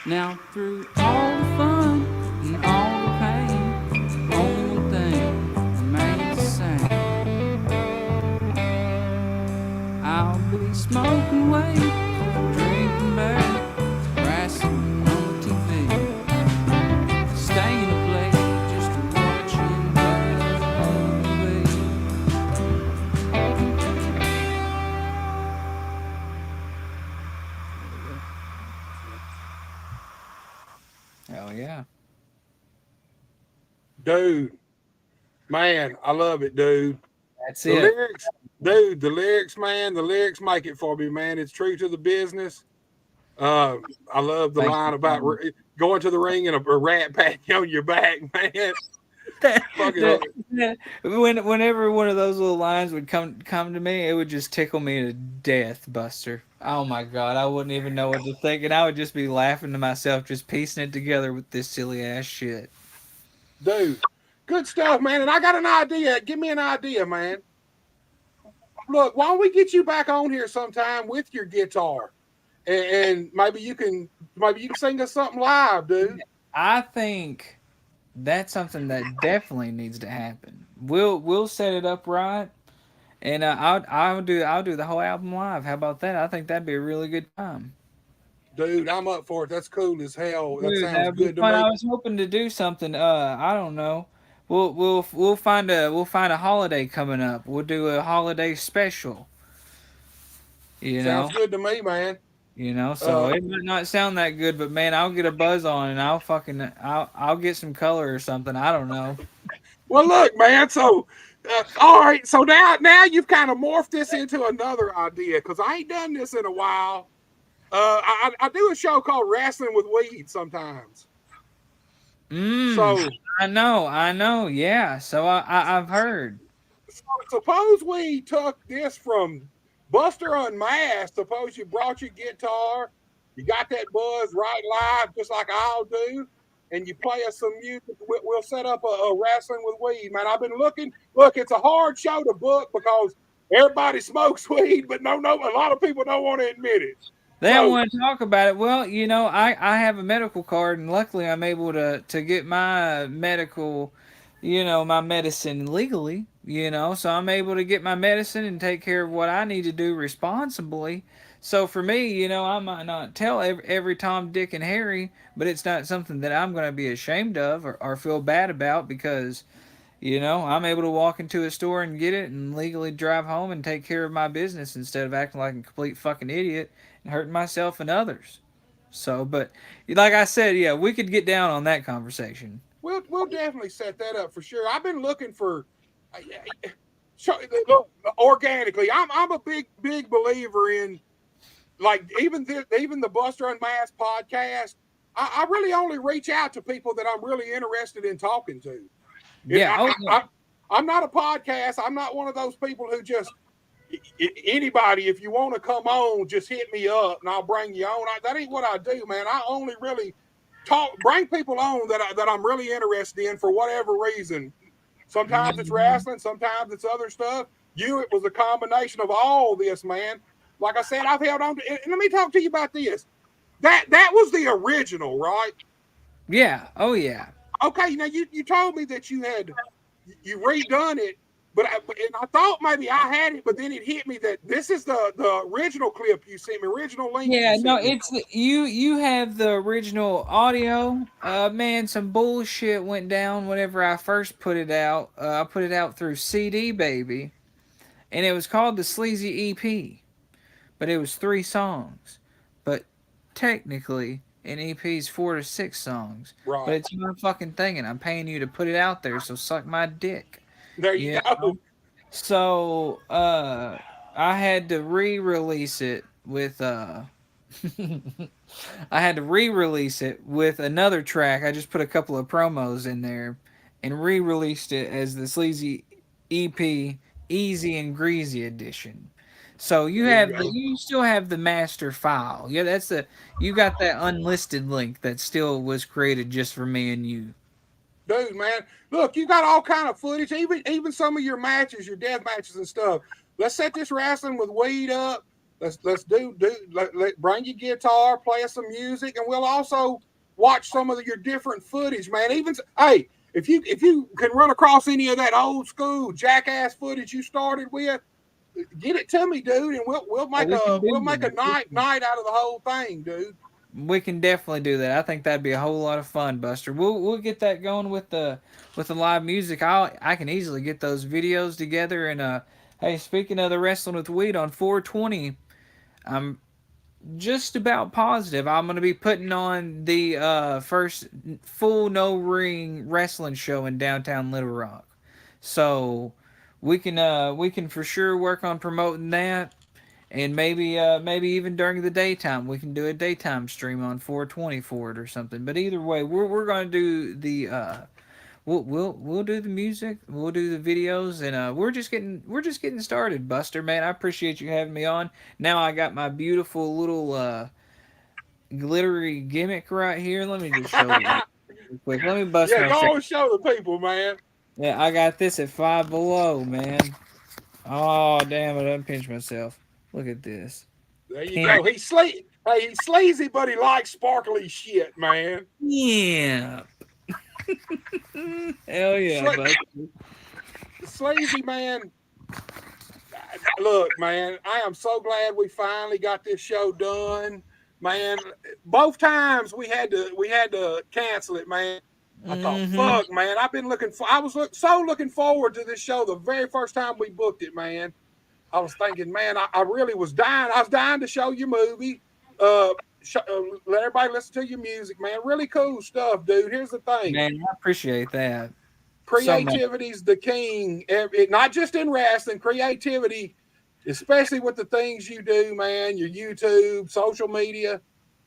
[SPEAKER 2] Now through all the fun and all the pain, only one thing remains the same. I'll be smoking weight, drinking beer, wrestling on the TV, staying up late just to watch Hell yeah.
[SPEAKER 1] Dude, man, I love it, dude.
[SPEAKER 2] That's
[SPEAKER 1] The
[SPEAKER 2] it.
[SPEAKER 1] lyrics, dude, the lyrics, man, the lyrics make it for me, man. It's true to the business. I love the
[SPEAKER 2] Thank
[SPEAKER 1] line
[SPEAKER 2] you,
[SPEAKER 1] about going to the ring and a rat patting on your back, man.
[SPEAKER 2] Whenever one of those little lines would come to me, it would just tickle me to death, Buster. Oh my God, I wouldn't even know what to think, and I would just be laughing to myself, just piecing it together with this silly ass shit.
[SPEAKER 1] Dude, good stuff, man. And I got an idea. Give me an idea, man. Look, why don't we get you back on here sometime with your guitar, and maybe you can sing us something live, dude.
[SPEAKER 2] I think that's something that definitely needs to happen. We'll set it up right, and I'll do the whole album live. How about that? I think that'd be a really good time.
[SPEAKER 1] Dude, I'm up for it. That's cool as hell. That
[SPEAKER 2] Dude,
[SPEAKER 1] sounds
[SPEAKER 2] that'd be
[SPEAKER 1] good to
[SPEAKER 2] fun.
[SPEAKER 1] me.
[SPEAKER 2] I was hoping to do something. I don't know. We'll find a holiday coming up. We'll do a holiday special. You know,
[SPEAKER 1] Sounds good to me, man.
[SPEAKER 2] So it might not sound that good, but man, I'll get a buzz on and I'll get some color or something. I don't know.
[SPEAKER 1] Well, look, man. So, all right. So now you've kind of morphed this into another idea because I ain't done this in a while. I do a show called Wrestling with Weed sometimes.
[SPEAKER 2] So I know. Yeah. So I've heard.
[SPEAKER 1] So suppose we took this from Buster Unmasked. Suppose you brought your guitar, you got that buzz right live, just like I'll do, and you play us some music. We'll set up a Wrestling with Weed, man. I've been looking. Look, it's a hard show to book because everybody smokes weed, but no, a lot of people don't want to admit it.
[SPEAKER 2] They don't want to talk about it. Well, I have a medical card, and luckily I'm able to get my medical, my medicine legally, so I'm able to get my medicine and take care of what I need to do responsibly. So for me, I might not tell every Tom, Dick, and Harry, but it's not something that I'm going to be ashamed of or feel bad about because, You know, I'm able to walk into a store and get it and legally drive home and take care of my business instead of acting like a complete fucking idiot and hurting myself and others. So, but like I said, yeah, we could get down on that conversation.
[SPEAKER 1] We'll definitely set that up for sure. I've been looking for look, organically. I'm a big believer in, like, even the Buster Unmasked podcast. I really only reach out to people that I'm really interested in talking to.
[SPEAKER 2] Yeah,
[SPEAKER 1] I'm not a podcast. I'm not one of those people who just, anybody, if you want to come on, just hit me up and I'll bring you on. That ain't what I do, man. I only really bring people on that I'm really interested in for whatever reason. Sometimes it's wrestling, sometimes it's other stuff. It was a combination of all this, man. Like I said, I've held on to, and let me talk to you about this. That was the original, right?
[SPEAKER 2] Yeah. Oh yeah.
[SPEAKER 1] Okay, now you told me that you redone it, but I thought maybe I had it, but then it hit me that this is the original clip you sent me, original link.
[SPEAKER 2] Yeah, no, it's you have the original audio. Man, some bullshit went down whenever I first put it out. I put it out through CD Baby, and it was called the Sleezy EP, but it was 3 songs. But technically, an EP is 4 to 6 songs.
[SPEAKER 1] Right.
[SPEAKER 2] But it's my fucking thing, and I'm paying you to put it out there, so suck my dick.
[SPEAKER 1] There you go.
[SPEAKER 2] So, I had to re-release it with I had to re-release it with another track. I just put a couple of promos in there and re-released it as the Sleezy EP Easy and Greasy edition. So you still have the master file. Yeah, you got that unlisted link that still was created just for me and you.
[SPEAKER 1] Dude, man, look, you got all kind of footage, even some of your matches, your death matches and stuff. Let's set this wrestling with weed up. Let's bring your guitar, play us some music, and we'll also watch some of your different footage, man. Even hey, if you can run across any of that old school jackass footage you started with, get it to me, dude, and we'll make a night out of the whole thing, dude.
[SPEAKER 2] We can definitely do that. I think that'd be a whole lot of fun, Buster. We'll get that going with the live music. I can easily get those videos together. And hey, speaking of the wrestling with weed on 420, I'm just about positive I'm going to be putting on the first full no ring wrestling show in downtown Little Rock. So we can for sure work on promoting that. And maybe even during the daytime we can do a daytime stream on 420 for it or something. But either way, we're going to do the we'll do the music, we'll do the videos, and we're just getting started, Buster, man. I appreciate you having me on. Now I got my beautiful little glittery gimmick right here. Let me just show you real quick. Let me bust.
[SPEAKER 1] Yeah, go and show the people, man.
[SPEAKER 2] Yeah, I got this at Five Below, man. Oh damn, I done pinched myself. Look at this.
[SPEAKER 1] There you go. He's sleazy, but he likes sparkly shit, man.
[SPEAKER 2] Yeah. Hell yeah,
[SPEAKER 1] Sleazy, man. Look, man, I am so glad we finally got this show done, man. Both times we had to cancel it, man. I thought, fuck, man. I was looking forward to this show the very first time we booked it, man. I was thinking, man, I really was dying. I was dying to show your movie. Let everybody listen to your music, man. Really cool stuff, dude. Here's the thing.
[SPEAKER 2] Man, I appreciate that.
[SPEAKER 1] Creativity's the king. Not just in wrestling, creativity, especially with the things you do, man. Your YouTube, social media,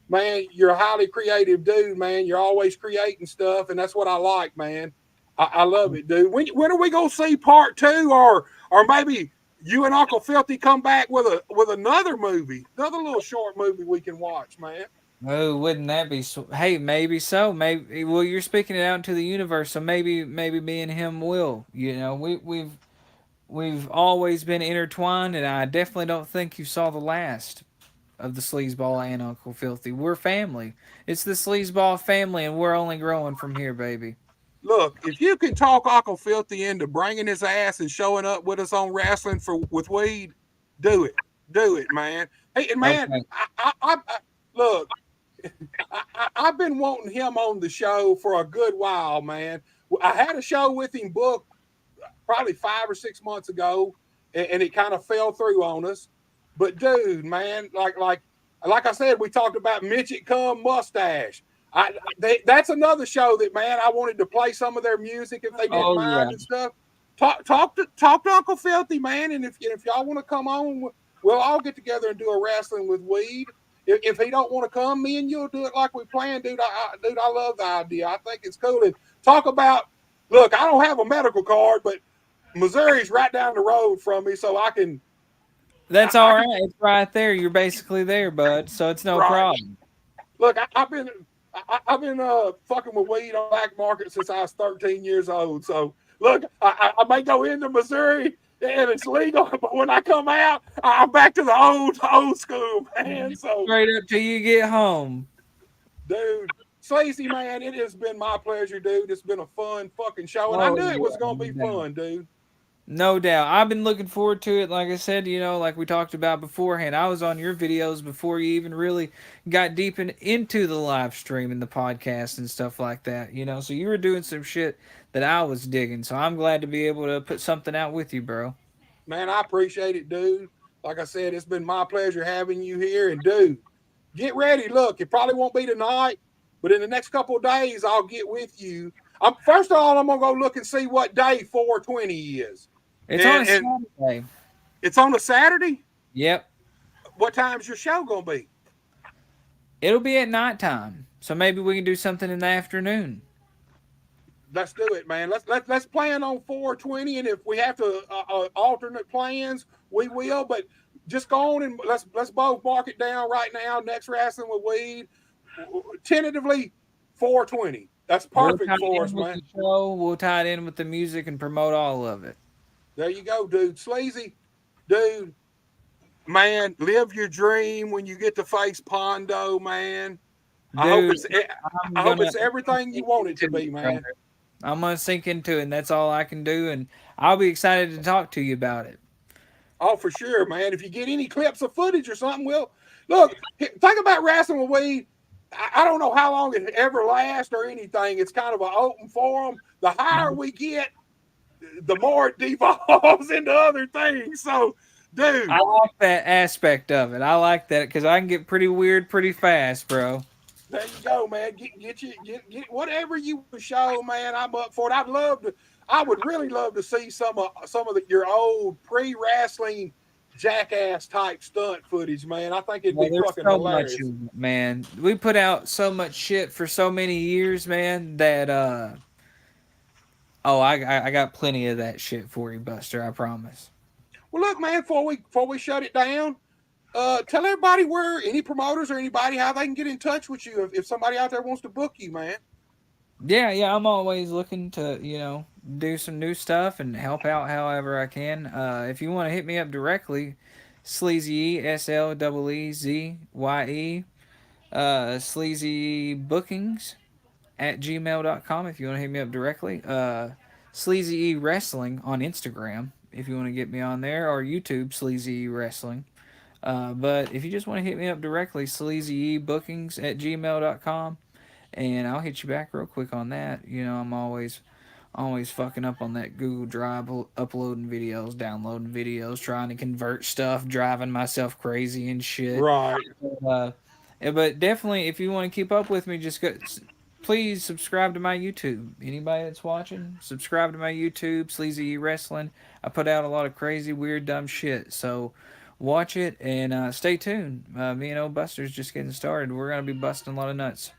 [SPEAKER 1] man. You're a highly creative dude, man. You're always creating stuff, and that's what I like, man. I love it, dude. When are we gonna see part 2, or maybe you and Uncle Filthy come back with another movie, another little short movie we can watch, man?
[SPEAKER 2] Oh, wouldn't that be so? Hey, maybe so. Maybe. Well, you're speaking it out into the universe, so maybe me and him will. You know, we've always been intertwined, and I definitely don't think you saw the last of the Sleazeball and Uncle Filthy. We're family. It's the Sleazeball family, and we're only growing from here, baby.
[SPEAKER 1] Look, if you can talk Uncle Filthy into bringing his ass and showing up with us on wrestling with weed, do it, man. Hey, and man, okay. I look, I've been wanting him on the show for a good while, man. I had a show with him booked probably 5 or 6 months ago, and it kind of fell through on us. But dude, man, like I said, we talked about Midget Cum Mustache. That's another show that, man, I wanted to play some of their music if they didn't mind and stuff. Talk to Uncle Filthy, man, and if y'all want to come on, we'll all get together and do a wrestling with Weed. If he don't want to come, me and you'll do it like we planned, dude. I love the idea. I think it's cool. And talk about, look, I don't have a medical card, but Missouri's right down the road from me, so I can.
[SPEAKER 2] That's all right. It's right there. You're basically there, bud. So it's no problem.
[SPEAKER 1] Look, I've been fucking with weed on black market since I was 13 years old. So look, I may go into Missouri and it's legal, but when I come out, I'm back to the old school, man. So
[SPEAKER 2] straight up till you get home,
[SPEAKER 1] dude. Sleazy, man, it has been my pleasure, dude. It's been a fun fucking show, and I knew it was gonna be fun, dude.
[SPEAKER 2] No doubt. I've been looking forward to it. Like I said, like we talked about beforehand, I was on your videos before you even really got deep into the live stream and the podcast and stuff like that, So you were doing some shit that I was digging. So I'm glad to be able to put something out with you, bro.
[SPEAKER 1] Man, I appreciate it, dude. Like I said, it's been my pleasure having you here. And, dude, get ready. Look, it probably won't be tonight, but in the next couple of days, I'll get with you. First of all, I'm going to go look and see what day 420 is.
[SPEAKER 2] It's on a Saturday.
[SPEAKER 1] It's on a Saturday?
[SPEAKER 2] Yep.
[SPEAKER 1] What time's your show going to be?
[SPEAKER 2] It'll be at nighttime. So maybe we can do something in the afternoon.
[SPEAKER 1] Let's do it, man. Let's plan on 420, and if we have to alternate plans, we will. But just go on and let's both mark it down right now. Next Wrestling with Weed, tentatively 420. That's perfect for us, man.
[SPEAKER 2] We'll tie it in with the music and promote all of it.
[SPEAKER 1] There you go, dude. Sleazy, dude, man, live your dream when you get to face Pondo, man. Dude, I hope it's everything you want it to be, man.
[SPEAKER 2] I'm going to sink into it, and that's all I can do, and I'll be excited to talk to you about it.
[SPEAKER 1] Oh, for sure, man. If you get any clips of footage or something, look, think about Wrestling with Weed. I don't know how long it ever lasts or anything. It's kind of an open forum. The higher we get, the more it devolves into other things. So, dude,
[SPEAKER 2] I like that aspect of it. I like that because I can get pretty weird pretty fast, bro.
[SPEAKER 1] There you go, man. Get whatever you show, man. I'm up for it. I would really love to see some of your old pre-wrestling jackass type stunt footage, man. I think it'd be fucking hilarious.
[SPEAKER 2] Man, we put out so much shit for so many years, man, that I got plenty of that shit for you, Buster. I promise.
[SPEAKER 1] Well, look, man. Before we shut it down, tell everybody where any promoters or anybody how they can get in touch with you if somebody out there wants to book you, man.
[SPEAKER 2] Yeah. I'm always looking to do some new stuff and help out however I can. If you want to hit me up directly, Sleezy SLEEZYE, Sleezy Bookings @gmail.com if you want to hit me up directly. Sleezy Wrestling on Instagram if you want to get me on there, or YouTube Sleezy Wrestling. But if you just want to hit me up directly, Sleezy Bookings @gmail.com, and I'll hit you back real quick on that. I'm always fucking up on that Google Drive, uploading videos, downloading videos, trying to convert stuff, driving myself crazy and shit.
[SPEAKER 1] Right.
[SPEAKER 2] But definitely, if you want to keep up with me, just please subscribe to my YouTube. Anybody that's watching, subscribe to my YouTube, Sleezy Wrestling. I put out a lot of crazy, weird, dumb shit. So watch it and stay tuned. Me and old Buster's just getting started. We're going to be busting a lot of nuts.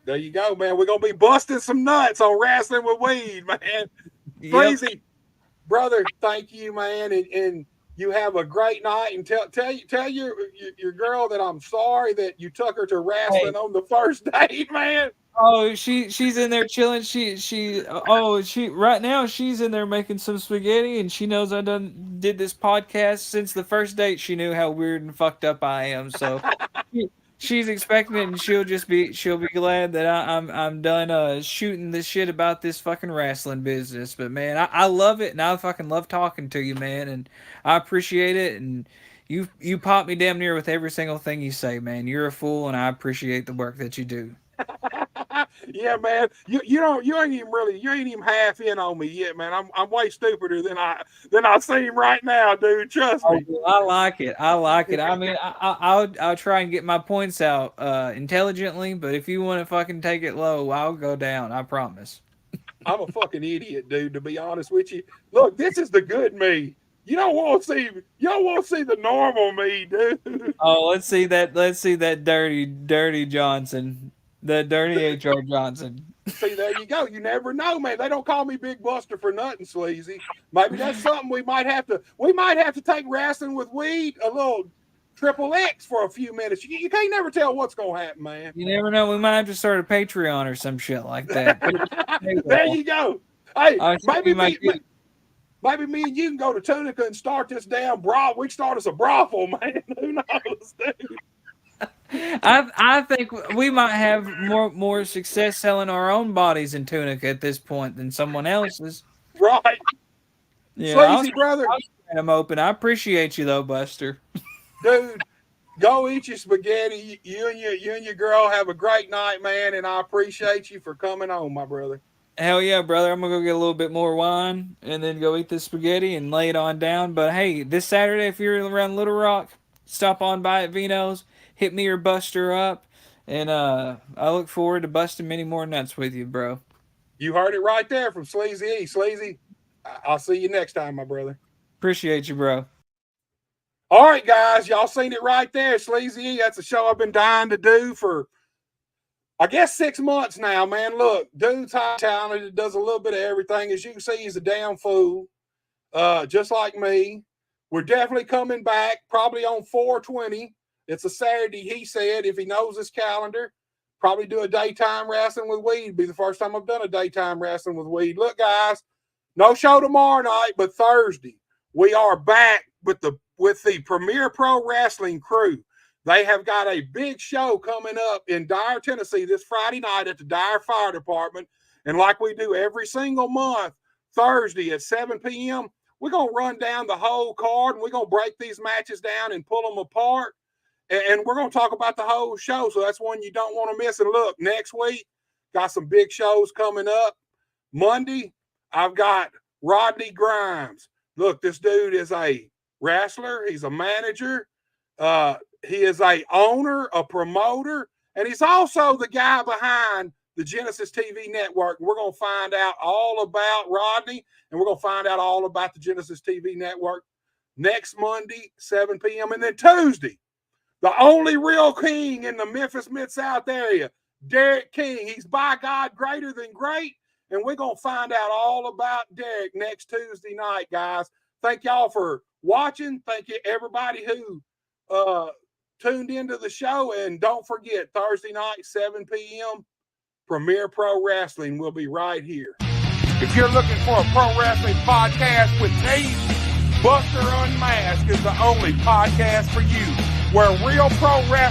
[SPEAKER 1] There you go, man. We're going to be busting some nuts on Wrestling with Weed, man. Sleazy, brother, thank you, man. And you have a great night. And tell your girl that I'm sorry that you took her to wrestling on the first date, man.
[SPEAKER 2] Oh, she's in there chilling. Right now she's in there making some spaghetti, and she knows I did this podcast since the first date. She knew how weird and fucked up I am, so she's expecting it, and she'll be glad that I'm done shooting this shit about this fucking wrestling business. But man, I love it, and I fucking love talking to you, man, and I appreciate it. And you pop me damn near with every single thing you say, man. You're a fool, and I appreciate the work that you do.
[SPEAKER 1] Yeah, man. You ain't even half in on me yet, man. I'm way stupider than I seem right now, dude. Trust me.
[SPEAKER 2] I like it. I mean, I'll try and get my points out intelligently, but if you want to fucking take it low, I'll go down. I promise.
[SPEAKER 1] I'm a fucking idiot, dude. To be honest with you, look, this is the good me. You don't want to see the normal me, dude.
[SPEAKER 2] Oh, let's see that dirty Johnson. The dirty H.R. Johnson.
[SPEAKER 1] See, there you go. You never know, man. They don't call me Big Buster for nothing, Sleazy. Maybe that's something we might have to take wrestling with weed a little XXX for a few minutes. You can't never tell what's gonna happen, man.
[SPEAKER 2] You never know. We might have to start a Patreon or some shit like that.
[SPEAKER 1] There you go. Hey, maybe me and you can go to Tunica and start this damn brothel. We start us a brothel, man. Who knows, dude?
[SPEAKER 2] I think we might have more success selling our own bodies in Tunica at this point than someone else's.
[SPEAKER 1] Right.
[SPEAKER 2] Yeah,
[SPEAKER 1] Sleazy, brother.
[SPEAKER 2] I'm open. I appreciate you though, Buster.
[SPEAKER 1] Dude, go eat your spaghetti. You and your girl have a great night, man, and I appreciate you for coming on, my brother.
[SPEAKER 2] Hell yeah, brother. I'm gonna go get a little bit more wine and then go eat the spaghetti and lay it on down. But hey, this Saturday, if you're around Little Rock, stop on by at Vino's. Hit me or Buster up, and I look forward to busting many more nuts with you, bro.
[SPEAKER 1] You heard it right there from Sleazy. Sleazy, I'll see you next time, my brother.
[SPEAKER 2] Appreciate you, bro.
[SPEAKER 1] All right, guys, y'all seen it right there. Sleazy, that's a show I've been dying to do for, I guess, 6 months now, man. Look, dude's high talented, does a little bit of everything. As you can see, he's a damn fool, just like me. We're definitely coming back, probably on 4/20. It's a Saturday, he said, if he knows his calendar. Probably do a daytime wrestling with weed. It'd be the first time I've done a daytime wrestling with weed. Look, guys, no show tomorrow night, but Thursday, we are back with the Premier Pro Wrestling crew. They have got a big show coming up in Dyer, Tennessee this Friday night at the Dyer Fire Department. And like we do every single month, Thursday at 7 p.m., we're going to run down the whole card, and we're going to break these matches down and pull them apart. And we're going to talk about the whole show. So that's one you don't want to miss. And look, next week, got some big shows coming up. Monday, I've got Rodney Grimes. Look, this dude is a wrestler. He's a manager. He is a owner, a promoter, and he's also the guy behind the Genesis TV network. We're going to find out all about Rodney, and we're going to find out all about the Genesis TV network next Monday, 7 p.m. And then Tuesday, the only real king in the Memphis Mid-South area, Derek King. He's by God greater than great, and we're going to find out all about Derek next Tuesday night, guys. Thank y'all for watching. Thank you, everybody who tuned into the show. And don't forget, Thursday night, 7 p.m., Premier Pro Wrestling will be right here.
[SPEAKER 6] If you're looking for a pro wrestling podcast with taste, Buster Unmasked is the only podcast for you, where real pro wrestling